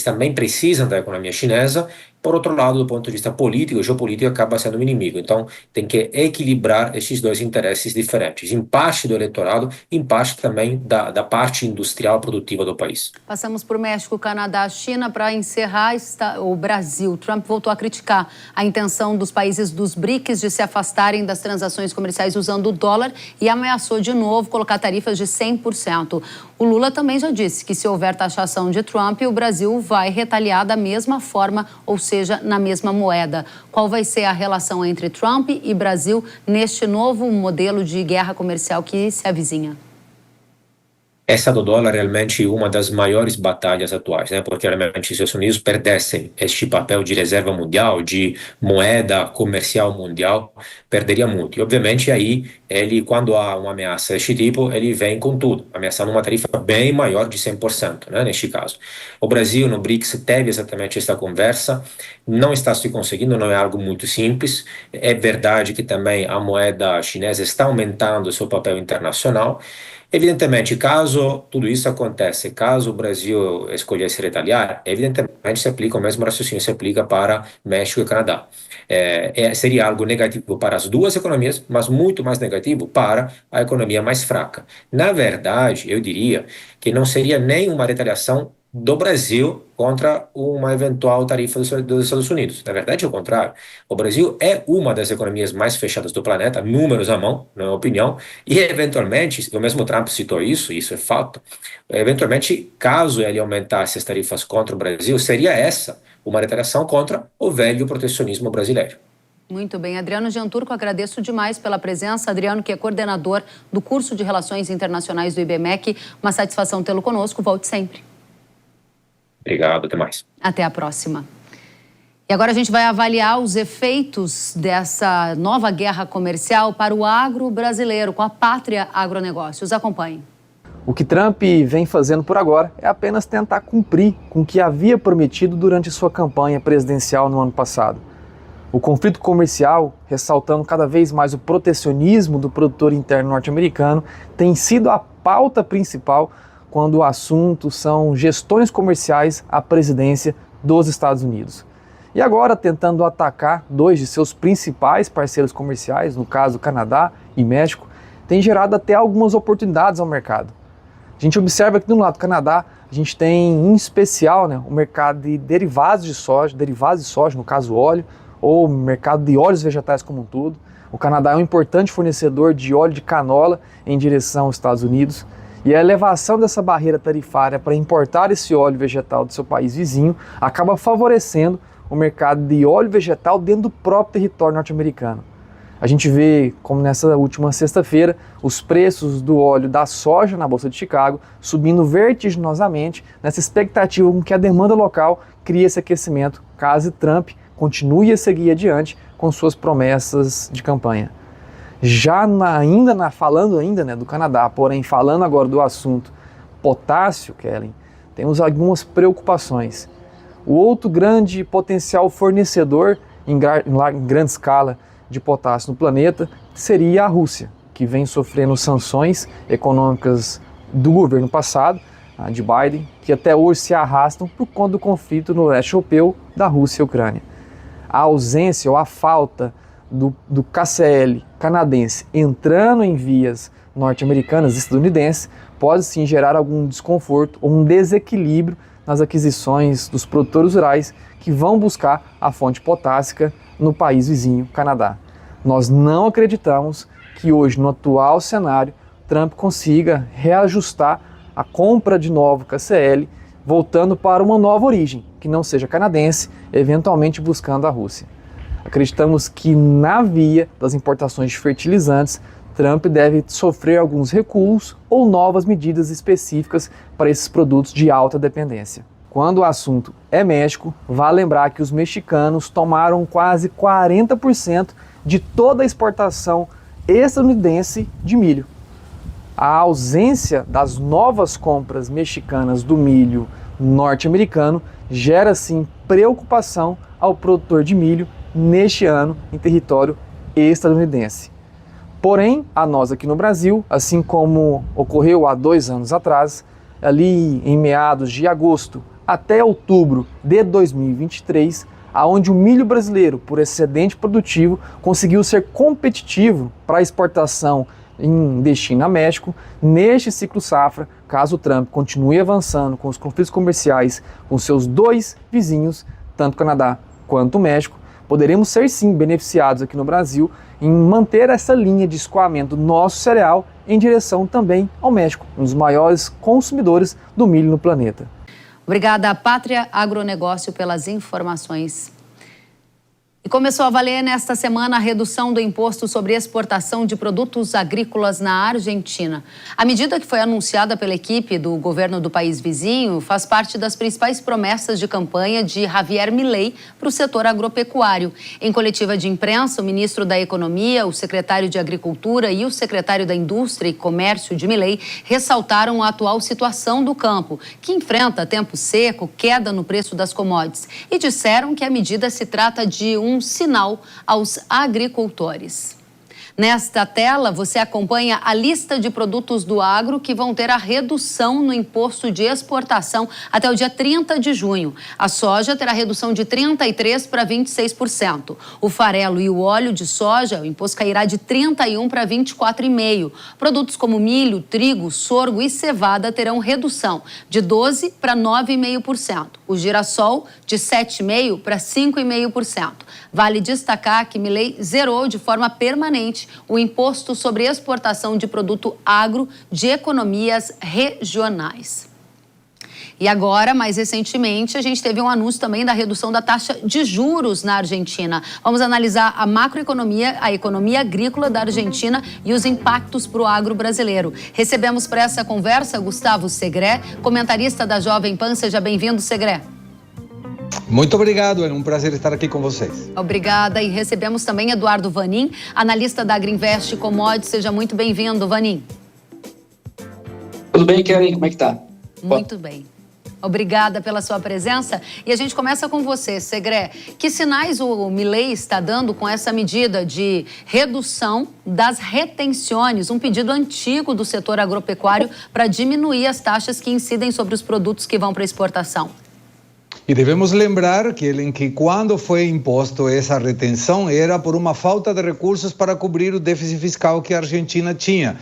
também precisam da economia chinesa, por outro lado, do ponto de vista político, geopolítico, acaba sendo um inimigo. Então, tem que equilibrar esses dois interesses diferentes. Em parte do eleitorado, em parte também da parte industrial produtiva do país. Passamos por México, Canadá, China. Para encerrar, o Brasil. Trump voltou a criticar a intenção dos países dos BRICS de se afastarem das transações comerciais usando o dólar e ameaçou de novo colocar tarifas de 100%. O Lula também já disse que se houver taxação de Trump, o Brasil vai retaliar da mesma forma, ou seja, na mesma moeda. Qual vai ser a relação entre Trump e Brasil neste novo modelo de guerra comercial que se avizinha? Essa do dólar é realmente uma das maiores batalhas atuais, né? Porque realmente os Estados Unidos perdessem este papel de reserva mundial, de moeda comercial mundial, perderia muito. E obviamente aí, quando há uma ameaça deste tipo, ele vem com tudo, ameaçando uma tarifa bem maior de 100%, né? Neste caso. O Brasil no BRICS teve exatamente esta conversa, não está se conseguindo, não é algo muito simples. É verdade que também a moeda chinesa está aumentando o seu papel internacional. Evidentemente, caso tudo isso acontece, caso o Brasil escolhesse retaliar, evidentemente se aplica o mesmo raciocínio, se aplica para México e Canadá. Seria algo negativo para as duas economias, mas muito mais negativo para a economia mais fraca. Na verdade, eu diria que não seria nem uma retaliação do Brasil contra uma eventual tarifa dos Estados Unidos. Na verdade, é o contrário. O Brasil é uma das economias mais fechadas do planeta, números à mão, na minha opinião, e eventualmente, o mesmo Trump citou isso é fato, eventualmente, caso ele aumentasse as tarifas contra o Brasil, seria essa uma retaliação contra o velho protecionismo brasileiro. Muito bem. Adriano Gianturco, agradeço demais pela presença. Adriano, que é coordenador do curso de Relações Internacionais do IBMEC, uma satisfação tê-lo conosco. Volte sempre. Obrigado, até mais. Até a próxima. E agora a gente vai avaliar os efeitos dessa nova guerra comercial para o agro brasileiro com a Pátria Agronegócios. Acompanhe. O que Trump vem fazendo por agora é apenas tentar cumprir com o que havia prometido durante sua campanha presidencial no ano passado. O conflito comercial, ressaltando cada vez mais o protecionismo do produtor interno norte-americano, tem sido a pauta principal quando o assunto são gestões comerciais à presidência dos Estados Unidos. E agora, tentando atacar dois de seus principais parceiros comerciais, no caso Canadá e México, tem gerado até algumas oportunidades ao mercado. A gente observa que do lado do Canadá, a gente tem em especial o mercado de derivados de soja, no caso óleo, ou mercado de óleos vegetais como um todo. O Canadá é um importante fornecedor de óleo de canola em direção aos Estados Unidos. E a elevação dessa barreira tarifária para importar esse óleo vegetal do seu país vizinho acaba favorecendo o mercado de óleo vegetal dentro do próprio território norte-americano. A gente vê, como nessa última sexta-feira, os preços do óleo da soja na Bolsa de Chicago subindo vertiginosamente nessa expectativa com que a demanda local crie esse aquecimento, caso Trump continue a seguir adiante com suas promessas de campanha. Falando ainda do Canadá, porém falando agora do assunto potássio, Kellen, temos algumas preocupações. O outro grande potencial fornecedor em grande escala de potássio no planeta seria a Rússia, que vem sofrendo sanções econômicas do governo passado, de Biden, que até hoje se arrastam por conta do conflito no leste europeu da Rússia e Ucrânia. A ausência ou a falta do KCL canadense entrando em vias norte-americanas e estadunidenses pode sim gerar algum desconforto ou um desequilíbrio nas aquisições dos produtores rurais que vão buscar a fonte potássica no país vizinho, Canadá. Nós não acreditamos que hoje, no atual cenário, Trump consiga reajustar a compra de novo KCL, voltando para uma nova origem, que não seja canadense, eventualmente buscando a Rússia. Acreditamos que na via das importações de fertilizantes, Trump deve sofrer alguns recuos ou novas medidas específicas para esses produtos de alta dependência. Quando o assunto é México, vale lembrar que os mexicanos tomaram quase 40% de toda a exportação estadunidense de milho. A ausência das novas compras mexicanas do milho norte-americano gera sim preocupação ao produtor de milho neste ano em território estadunidense. Porém, a nós aqui no Brasil, assim como ocorreu há 2 anos atrás, ali em meados de agosto até outubro de 2023, aonde o milho brasileiro, por excedente produtivo, conseguiu ser competitivo para a exportação em destino a México, neste ciclo safra, caso o Trump continue avançando com os conflitos comerciais com seus 2 vizinhos, tanto o Canadá quanto o México, poderemos ser sim beneficiados aqui no Brasil em manter essa linha de escoamento do nosso cereal em direção também ao México, um dos maiores consumidores do milho no planeta. Obrigada, Pátria Agronegócio, pelas informações. E começou a valer nesta semana a redução do imposto sobre exportação de produtos agrícolas na Argentina. A medida, que foi anunciada pela equipe do governo do país vizinho, faz parte das principais promessas de campanha de Javier Milei para o setor agropecuário. Em coletiva de imprensa, o ministro da Economia, o secretário de Agricultura e o secretário da Indústria e Comércio de Milei ressaltaram a atual situação do campo, que enfrenta tempo seco, queda no preço das commodities, e disseram que a medida se trata de um sinal aos agricultores. Nesta tela, você acompanha a lista de produtos do agro que vão ter a redução no imposto de exportação até o dia 30 de junho. A soja terá redução de 33% para 26%. O farelo e o óleo de soja, o imposto cairá de 31% para 24,5%. Produtos como milho, trigo, sorgo e cevada terão redução de 12% para 9,5%. O girassol, de 7,5% para 5,5%. Vale destacar que Milei zerou de forma permanente o imposto sobre exportação de produto agro de economias regionais. E agora, mais recentemente, a gente teve um anúncio também da redução da taxa de juros na Argentina. Vamos analisar a macroeconomia, a economia agrícola da Argentina e os impactos para o agro brasileiro. Recebemos para essa conversa Gustavo Segré, comentarista da Jovem Pan. Seja bem-vindo, Segré. Muito obrigado, é um prazer estar aqui com vocês. Obrigada, e recebemos também Eduardo Vanin, analista da Agrinvest Commodities. Seja muito bem-vindo, Vanin. Tudo bem, Kellen? Como é que tá? Muito bem. Obrigada pela sua presença. E a gente começa com você, Segré. Que sinais o Milei está dando com essa medida de redução das retenções, um pedido antigo do setor agropecuário para diminuir as taxas que incidem sobre os produtos que vão para exportação? E devemos lembrar que quando foi imposto essa retenção era por uma falta de recursos para cobrir o déficit fiscal que a Argentina tinha.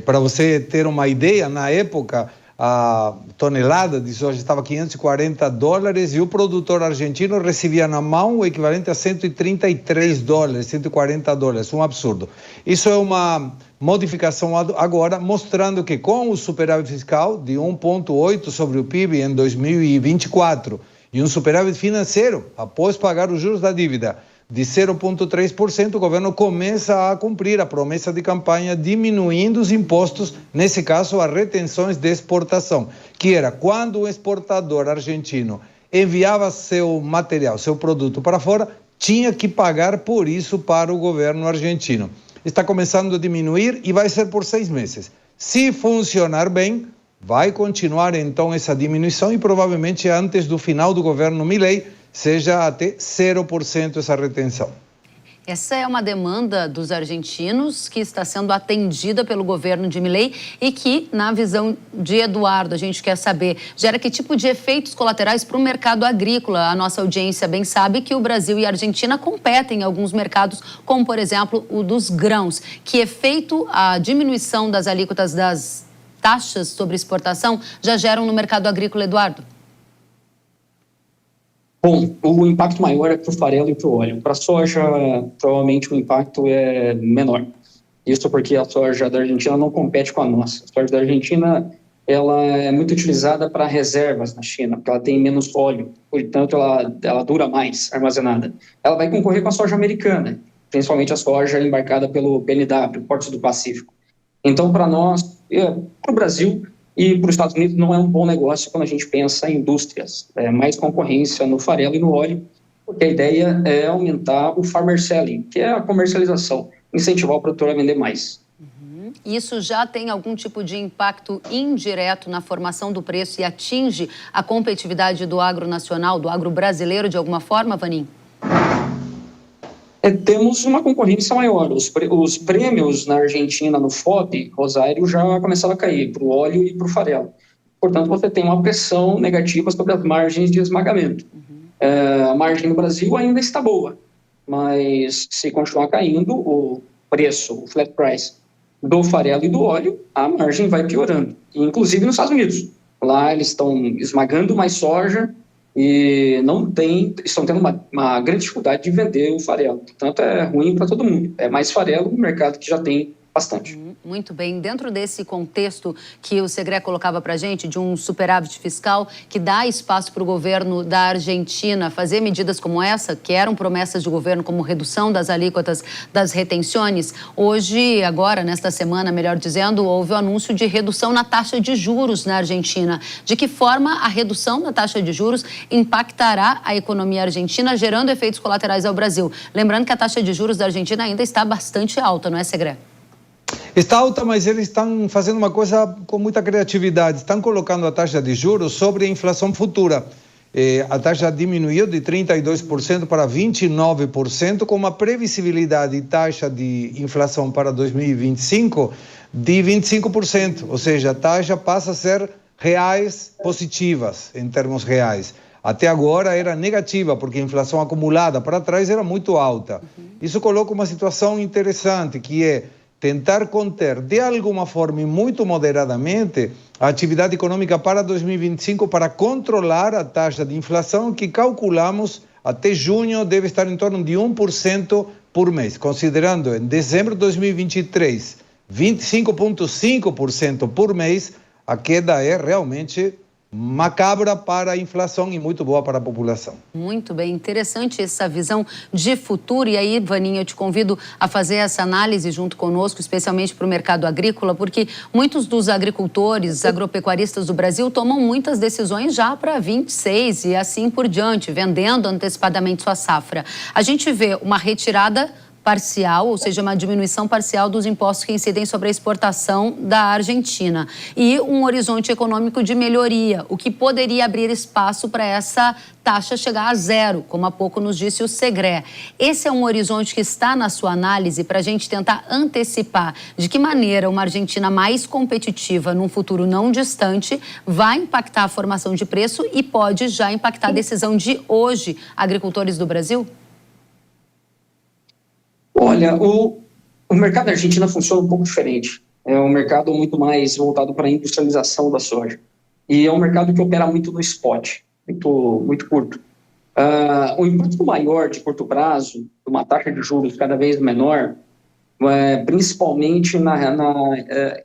Para você ter uma ideia, na época a tonelada de soja estava $540 e o produtor argentino recebia na mão o equivalente a $133, $140, um absurdo. Isso é uma modificação agora, mostrando que com o superávit fiscal de 1,8 sobre o PIB em 2024 e um superávit financeiro, após pagar os juros da dívida, de 0,3%, o governo começa a cumprir a promessa de campanha, diminuindo os impostos, nesse caso, as retenções de exportação, que era quando o exportador argentino enviava seu material, seu produto para fora, tinha que pagar por isso para o governo argentino. Está começando a diminuir e vai ser por 6 meses. Se funcionar bem, vai continuar então essa diminuição e provavelmente antes do final do governo Milei, seja até 0% essa retenção. Essa é uma demanda dos argentinos que está sendo atendida pelo governo de Milei e que, na visão de Eduardo, a gente quer saber, gera que tipo de efeitos colaterais para o mercado agrícola? A nossa audiência bem sabe que o Brasil e a Argentina competem em alguns mercados, como, por exemplo, o dos grãos. Que efeito a diminuição das alíquotas das taxas sobre exportação já geram no mercado agrícola, Eduardo? Bom, o impacto maior é para o farelo e para o óleo. Para a soja, provavelmente o impacto é menor. Isso porque a soja da Argentina não compete com a nossa. A soja da Argentina ela é muito utilizada para reservas na China, porque ela tem menos óleo, portanto ela dura mais armazenada. Ela vai concorrer com a soja americana, principalmente a soja embarcada pelo PNW, Portos do Pacífico. Então, para nós, para o Brasil e para os Estados Unidos, não é um bom negócio quando a gente pensa em indústrias. É mais concorrência no farelo e no óleo, porque a ideia é aumentar o farmer selling, que é a comercialização, incentivar o produtor a vender mais. Isso já tem algum tipo de impacto indireto na formação do preço e atinge a competitividade do agro nacional, do agro brasileiro, de alguma forma, Vanin? Temos uma concorrência maior. Os prêmios na Argentina, no FOB, Rosário, já começaram a cair para o óleo e para o farelo. Portanto, você tem uma pressão negativa sobre as margens de esmagamento. A margem no Brasil ainda está boa, mas se continuar caindo o preço, o flat price, do farelo e do óleo, a margem vai piorando. Inclusive nos Estados Unidos. Lá eles estão esmagando mais soja e estão tendo uma grande dificuldade de vender o farelo. Portanto, é ruim para todo mundo. É mais farelo no mercado que já tem bastante. Muito bem. Dentro desse contexto que o Segré colocava para a gente, de um superávit fiscal que dá espaço para o governo da Argentina fazer medidas como essa, que eram promessas de governo, como redução das alíquotas das retenções, hoje, agora, nesta semana, melhor dizendo, houve o anúncio de redução na taxa de juros na Argentina. De que forma a redução na taxa de juros impactará a economia argentina, gerando efeitos colaterais ao Brasil? Lembrando que a taxa de juros da Argentina ainda está bastante alta, não é, Segré? Está alta, mas eles estão fazendo uma coisa com muita criatividade. Estão colocando a taxa de juros sobre a inflação futura. A taxa diminuiu de 32% para 29%, com uma previsibilidade de taxa de inflação para 2025 de 25%. Ou seja, a taxa passa a ser reais positivas, em termos reais. Até agora era negativa, porque a inflação acumulada para trás era muito alta. Isso coloca uma situação interessante, que é tentar conter, de alguma forma e muito moderadamente, a atividade econômica para 2025 para controlar a taxa de inflação que calculamos até junho deve estar em torno de 1% por mês. Considerando em dezembro de 2023, 25,5% por mês, a queda é realmente macabra para a inflação e muito boa para a população. Muito bem, interessante essa visão de futuro. E aí, Vaninha, eu te convido a fazer essa análise junto conosco, especialmente para o mercado agrícola, porque muitos dos agricultores, agropecuaristas do Brasil tomam muitas decisões já para 26 e assim por diante, vendendo antecipadamente sua safra. A gente vê uma retirada parcial, ou seja, uma diminuição parcial dos impostos que incidem sobre a exportação da Argentina e um horizonte econômico de melhoria, o que poderia abrir espaço para essa taxa chegar a zero, como há pouco nos disse o Segré. Esse é um horizonte que está na sua análise para a gente tentar antecipar de que maneira uma Argentina mais competitiva num futuro não distante vai impactar a formação de preço e pode já impactar a decisão de hoje agricultores do Brasil? Olha, o mercado da Argentina funciona um pouco diferente. É um mercado muito mais voltado para a industrialização da soja. E é um mercado que opera muito no spot, muito curto. O impacto maior de curto prazo, de uma taxa de juros cada vez menor, principalmente na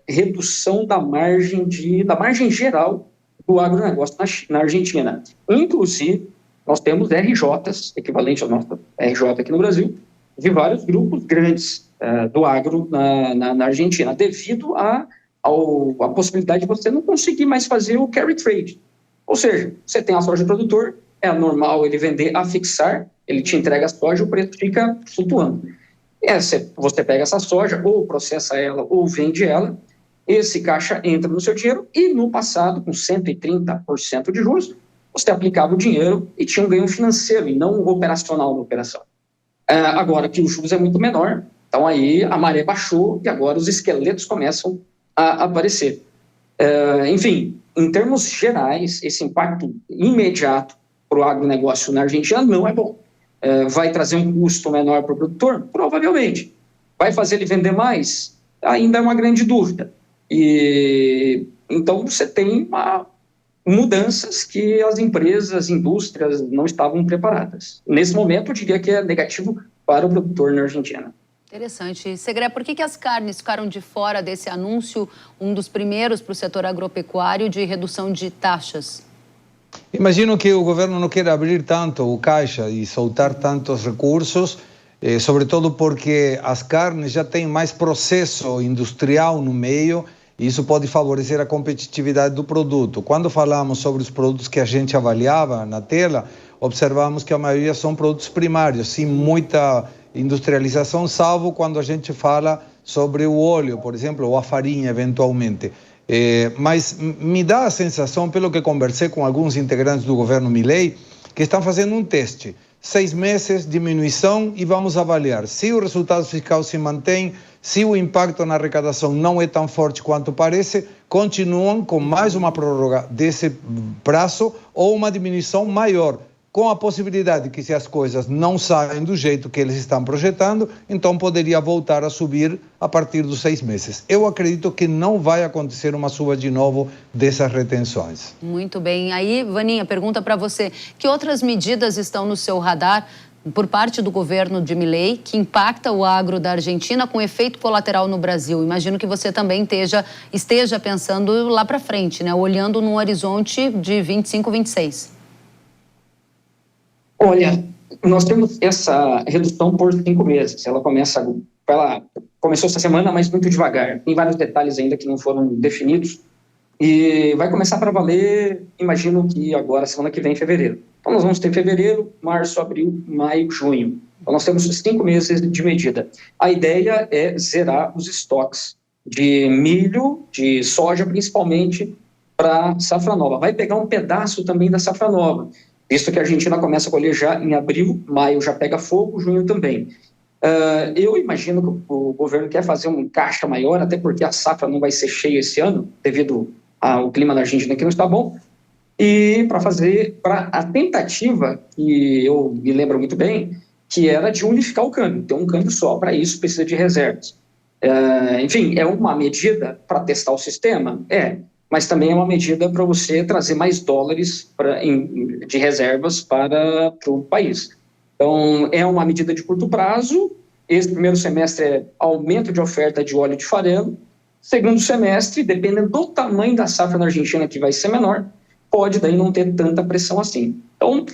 redução da margem geral do agronegócio na Argentina. Inclusive, nós temos RJs, equivalente ao nosso RJ aqui no Brasil, de vários grupos grandes do agro na Argentina, devido à possibilidade de você não conseguir mais fazer o carry trade. Ou seja, você tem a soja do produtor, é normal ele vender a fixar, ele te entrega a soja, o preço fica flutuando. Você pega essa soja, ou processa ela, ou vende ela, esse caixa entra no seu dinheiro, e no passado, com 130% de juros, você aplicava o dinheiro e tinha um ganho financeiro, e não operacional na operação. Agora que os juros é muito menor, então aí a maré baixou e agora os esqueletos começam a aparecer. Enfim, em termos gerais, esse impacto imediato para o agronegócio na Argentina não é bom. Vai trazer um custo menor para o produtor? Provavelmente. Vai fazer ele vender mais? Ainda é uma grande dúvida. E então você tem mudanças que as empresas, as indústrias não estavam preparadas. Nesse momento, eu diria que é negativo para o produtor na Argentina. Interessante. Segré, por que as carnes ficaram de fora desse anúncio, um dos primeiros para o setor agropecuário, de redução de taxas? Imagino que o governo não quer abrir tanto o caixa e soltar tantos recursos, sobretudo porque as carnes já têm mais processo industrial no meio, e isso pode favorecer a competitividade do produto. Quando falamos sobre os produtos que a gente avaliava na tela, observamos que a maioria são produtos primários, sem muita industrialização, salvo quando a gente fala sobre o óleo, por exemplo, ou a farinha, eventualmente. Mas me dá a sensação, pelo que conversei com alguns integrantes do governo Milei, que estão fazendo um teste. 6 meses, diminuição, e vamos avaliar se o resultado fiscal se mantém, se o impacto na arrecadação não é tão forte quanto parece, continuam com mais uma prórroga desse prazo ou uma diminuição maior, com a possibilidade que, se as coisas não saem do jeito que eles estão projetando, então poderia voltar a subir a partir dos 6 meses. Eu acredito que não vai acontecer uma suba de novo dessas retenções. Muito bem. Aí, Vaninha, pergunta para você, que outras medidas estão no seu radar por parte do governo de Milei que impacta o agro da Argentina com efeito colateral no Brasil? Imagino que você também esteja pensando lá para frente, né? Olhando num horizonte de 25, 26. Olha, nós temos essa redução por 5 meses. Ela começou essa semana, mas muito devagar. Tem vários detalhes ainda que não foram definidos. E vai começar para valer, imagino que agora, semana que vem, em fevereiro. Então, nós vamos ter fevereiro, março, abril, maio, junho. Então, nós temos 5 meses de medida. A ideia é zerar os estoques de milho, de soja, principalmente, para safra nova. Vai pegar um pedaço também da safra nova, visto que a Argentina começa a colher já em abril, maio já pega fogo, junho também. Eu imagino que o governo quer fazer um caixa maior, até porque a safra não vai ser cheia esse ano, devido ao clima da Argentina que não está bom, e para a tentativa, que eu me lembro muito bem, que era de unificar o câmbio, ter um câmbio só. Para isso precisa de reservas. Enfim, é uma medida para testar o sistema? Mas também é uma medida para você trazer mais dólares de reservas para o país. Então, é uma medida de curto prazo. Esse primeiro semestre é aumento de oferta de óleo de farelo. Segundo semestre, dependendo do tamanho da safra na Argentina, que vai ser menor, pode daí não ter tanta pressão assim. Então,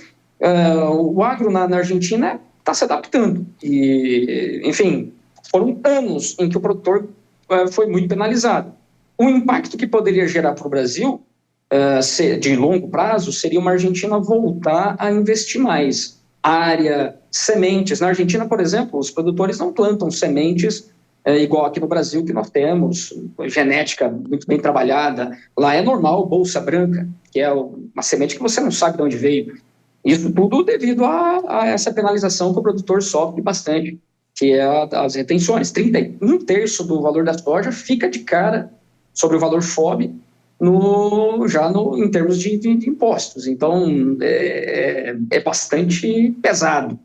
o agro na Argentina está se adaptando. E, enfim, foram anos em que o produtor foi muito penalizado. O impacto que poderia gerar para o Brasil, de longo prazo, seria uma Argentina voltar a investir mais. Área, sementes. Na Argentina, por exemplo, os produtores não plantam sementes igual aqui no Brasil, que nós temos genética muito bem trabalhada. Lá é normal bolsa branca, que é uma semente que você não sabe de onde veio. Isso tudo devido a essa penalização que o produtor sofre bastante, que é as retenções. 1/3 do valor da soja fica de cara sobre o valor FOB em termos de impostos. Então, é bastante pesado.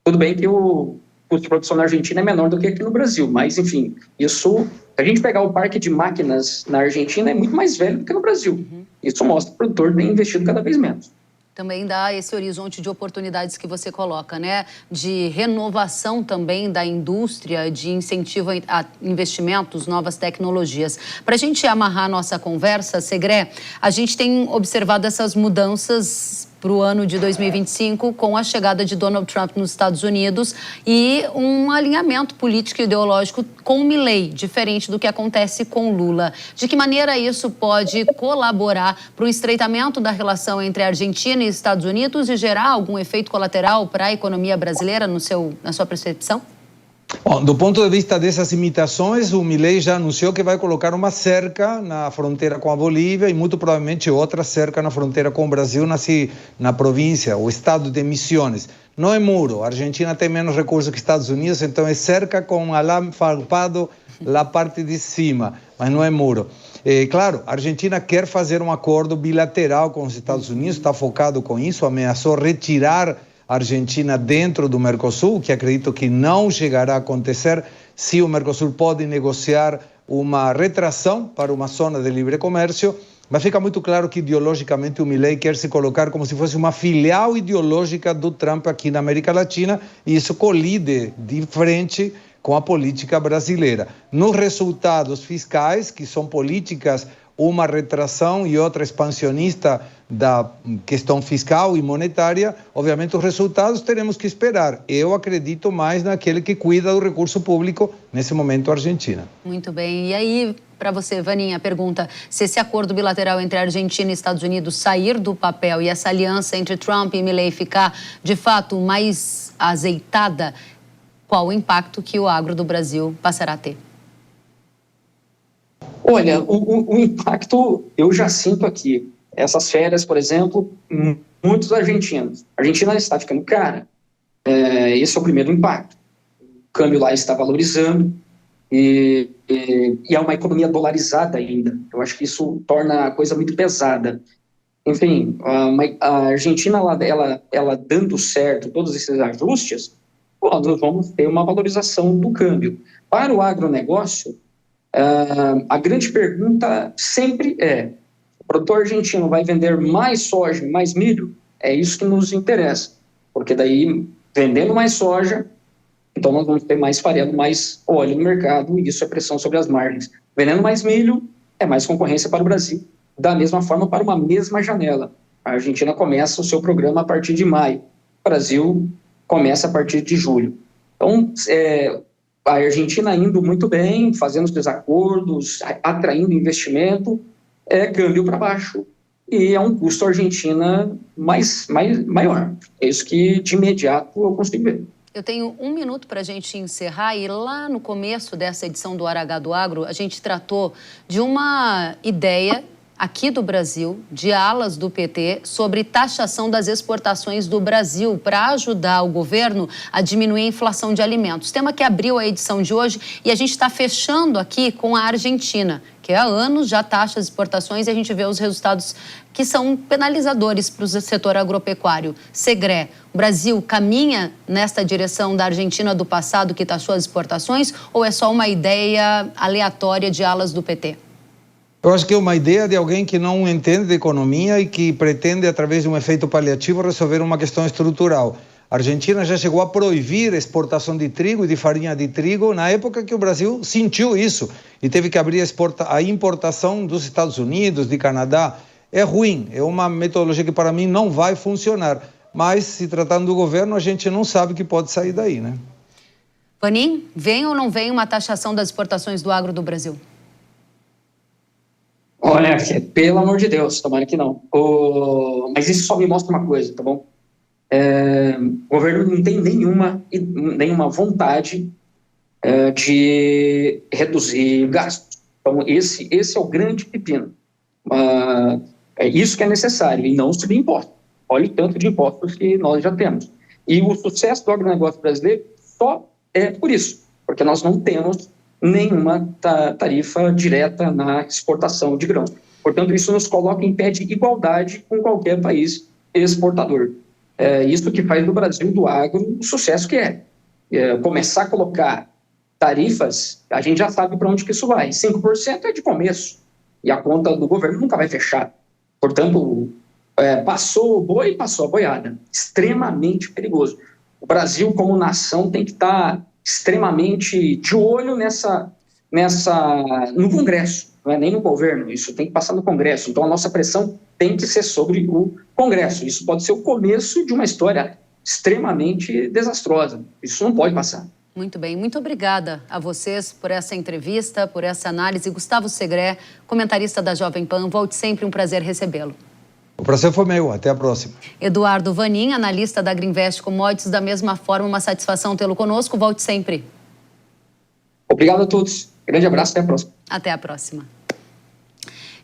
Tudo bem que o custo de produção na Argentina é menor do que aqui no Brasil, mas, enfim, isso, se a gente pegar o parque de máquinas na Argentina, é muito mais velho do que no Brasil. Isso mostra que o produtor tem investido cada vez menos. Também dá esse horizonte de oportunidades que você coloca, né? De renovação também da indústria, de incentivo a investimentos, novas tecnologias. Para a gente amarrar a nossa conversa, Segré, a gente tem observado essas mudanças para o ano de 2025 com a chegada de Donald Trump nos Estados Unidos e um alinhamento político e ideológico com o Milei, diferente do que acontece com Lula. De que maneira isso pode colaborar para o estreitamento da relação entre a Argentina e Estados Unidos e gerar algum efeito colateral para a economia brasileira, na sua percepção? Bom, do ponto de vista dessas imitações, o Milei já anunciou que vai colocar uma cerca na fronteira com a Bolívia e muito provavelmente outra cerca na fronteira com o Brasil, na província, o estado de Misiones. Não é muro, a Argentina tem menos recursos que os Estados Unidos, então é cerca com alambre farpado na parte de cima, mas não é muro. Claro, a Argentina quer fazer um acordo bilateral com os Estados Unidos, está focado com isso, ameaçou retirar a Argentina dentro do Mercosul, que acredito que não chegará a acontecer se o Mercosul pode negociar uma retração para uma zona de livre comércio, mas fica muito claro que ideologicamente o Milei quer se colocar como se fosse uma filial ideológica do Trump aqui na América Latina, e isso colide de frente com a política brasileira. Nos resultados fiscais, que são políticas, uma retração e outra expansionista da questão fiscal e monetária, obviamente os resultados teremos que esperar. Eu acredito mais naquele que cuida do recurso público, nesse momento a Argentina. Muito bem. E aí, para você, Vaninha, a pergunta: se esse acordo bilateral entre a Argentina e Estados Unidos sair do papel e essa aliança entre Trump e Milei ficar, de fato, mais azeitada, qual o impacto que o agro do Brasil passará a ter? Olha, o impacto eu já sinto aqui. Essas férias, por exemplo, muitos argentinos. A Argentina está ficando cara. Esse é o primeiro impacto. O câmbio lá está valorizando e é uma economia dolarizada ainda. Eu acho que isso torna a coisa muito pesada. Enfim, a Argentina, ela dando certo todos esses ajustes, nós vamos ter uma valorização do câmbio. Para o agronegócio, a grande pergunta sempre é: o produtor argentino vai vender mais soja, mais milho? É isso que nos interessa, porque daí, vendendo mais soja, então nós vamos ter mais farelo, mais óleo no mercado, e isso é pressão sobre as margens. Vendendo mais milho, é mais concorrência para o Brasil. Da mesma forma, para uma mesma janela. A Argentina começa o seu programa a partir de maio, o Brasil começa a partir de julho. Então, a Argentina indo muito bem, fazendo os acordos, atraindo investimento, câmbio para baixo, e é um custo Argentina maior. É isso que, de imediato, eu consigo ver. Eu tenho 1 minuto para a gente encerrar, e lá no começo dessa edição do Hora H do Agro, a gente tratou de uma ideia aqui do Brasil, de alas do PT, sobre taxação das exportações do Brasil para ajudar o governo a diminuir a inflação de alimentos. Tema que abriu a edição de hoje, e a gente está fechando aqui com a Argentina, que há anos já taxa as exportações, e a gente vê os resultados que são penalizadores para o setor agropecuário. Segré, o Brasil caminha nesta direção da Argentina do passado, que taxou as exportações, ou é só uma ideia aleatória de alas do PT? Eu acho que é uma ideia de alguém que não entende de economia e que pretende, através de um efeito paliativo, resolver uma questão estrutural. A Argentina já chegou a proibir a exportação de trigo e de farinha de trigo na época que o Brasil sentiu isso e teve que abrir a importação dos Estados Unidos, de Canadá. é ruim, é uma metodologia que para mim não vai funcionar. Mas, se tratando do governo, a gente não sabe o que pode sair daí, né? Vanin, vem ou não vem uma taxação das exportações do agro do Brasil? Olha, pelo amor de Deus, tomara que não. Mas isso só me mostra uma coisa, tá bom? O governo não tem nenhuma vontade de reduzir gastos. Então, esse é o grande pepino. É isso que é necessário, e não subir impostos. Olha o tanto de impostos que nós já temos. E o sucesso do agronegócio brasileiro só é por isso, porque nós não temos nenhuma tarifa direta na exportação de grãos. Portanto, isso nos coloca em pé de igualdade com qualquer país exportador. É isso que faz do Brasil, do agro, o sucesso que é. Começar a colocar tarifas, a gente já sabe para onde que isso vai. 5% é de começo, e a conta do governo nunca vai fechar. Portanto, passou o boi, passou a boiada. Extremamente perigoso. O Brasil, como nação, tem que estar extremamente de olho no Congresso, não é nem no governo, isso tem que passar no Congresso. Então, a nossa pressão tem que ser sobre o Congresso. Isso pode ser o começo de uma história extremamente desastrosa. Isso não pode passar. Muito bem, muito obrigada a vocês por essa entrevista, por essa análise. Gustavo Segré, comentarista da Jovem Pan, volte sempre, um prazer recebê-lo. O prazer foi meu, até a próxima. Eduardo Vanin, analista da Greenvest Commodities, da mesma forma, uma satisfação tê-lo conosco, volte sempre. Obrigado a todos, grande abraço, até a próxima. Até a próxima.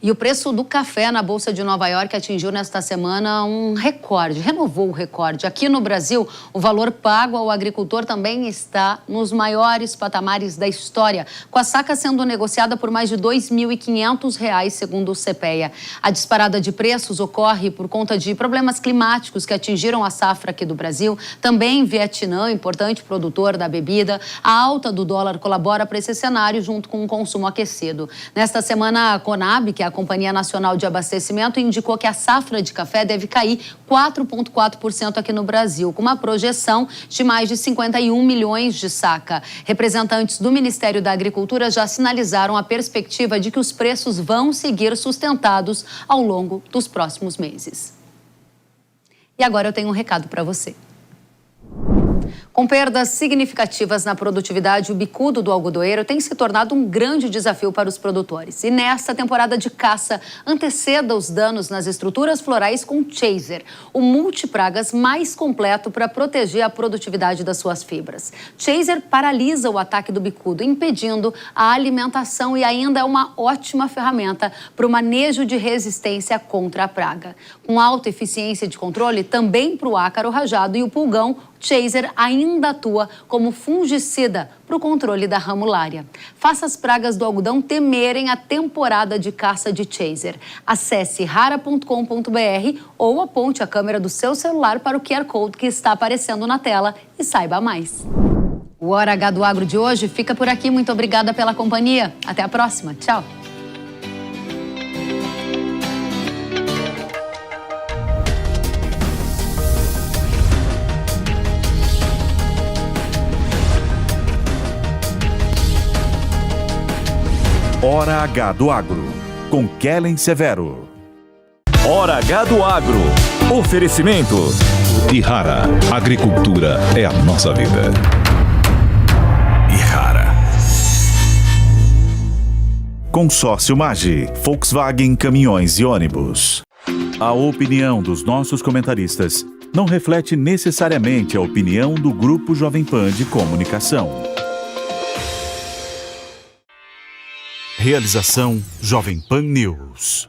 E o preço do café na Bolsa de Nova York atingiu nesta semana um recorde, renovou o recorde. Aqui no Brasil, o valor pago ao agricultor também está nos maiores patamares da história, com a saca sendo negociada por mais de R$ 2.500, segundo o CPEA. A disparada de preços ocorre por conta de problemas climáticos que atingiram a safra aqui do Brasil. Também Vietnã, importante produtor da bebida. A alta do dólar colabora para esse cenário, junto com o consumo aquecido. Nesta semana, a Conab, que é a Companhia Nacional de Abastecimento, indicou que a safra de café deve cair 4,4% aqui no Brasil, com uma projeção de mais de 51 milhões de saca. Representantes do Ministério da Agricultura já sinalizaram a perspectiva de que os preços vão seguir sustentados ao longo dos próximos meses. E agora eu tenho um recado para você. Com perdas significativas na produtividade, o bicudo do algodoeiro tem se tornado um grande desafio para os produtores. E nesta temporada de caça, anteceda os danos nas estruturas florais com Chaser, o multipragas mais completo para proteger a produtividade das suas fibras. Chaser paralisa o ataque do bicudo, impedindo a alimentação, e ainda é uma ótima ferramenta para o manejo de resistência contra a praga. Com alta eficiência de controle também para o ácaro rajado e o pulgão, Chaser ainda atua como fungicida para o controle da ramulária. Faça as pragas do algodão temerem a temporada de caça de Chaser. Acesse rara.com.br ou aponte a câmera do seu celular para o QR Code que está aparecendo na tela e saiba mais. O Hora H do Agro de hoje fica por aqui. Muito obrigada pela companhia. Até a próxima. Tchau. Hora H do Agro, com Kellen Severo. Hora H do Agro. Oferecimento. Ihara, agricultura é a nossa vida. Ihara. Consórcio Magi, Volkswagen Caminhões e Ônibus. A opinião dos nossos comentaristas não reflete necessariamente a opinião do Grupo Jovem Pan de Comunicação. Realização Jovem Pan News.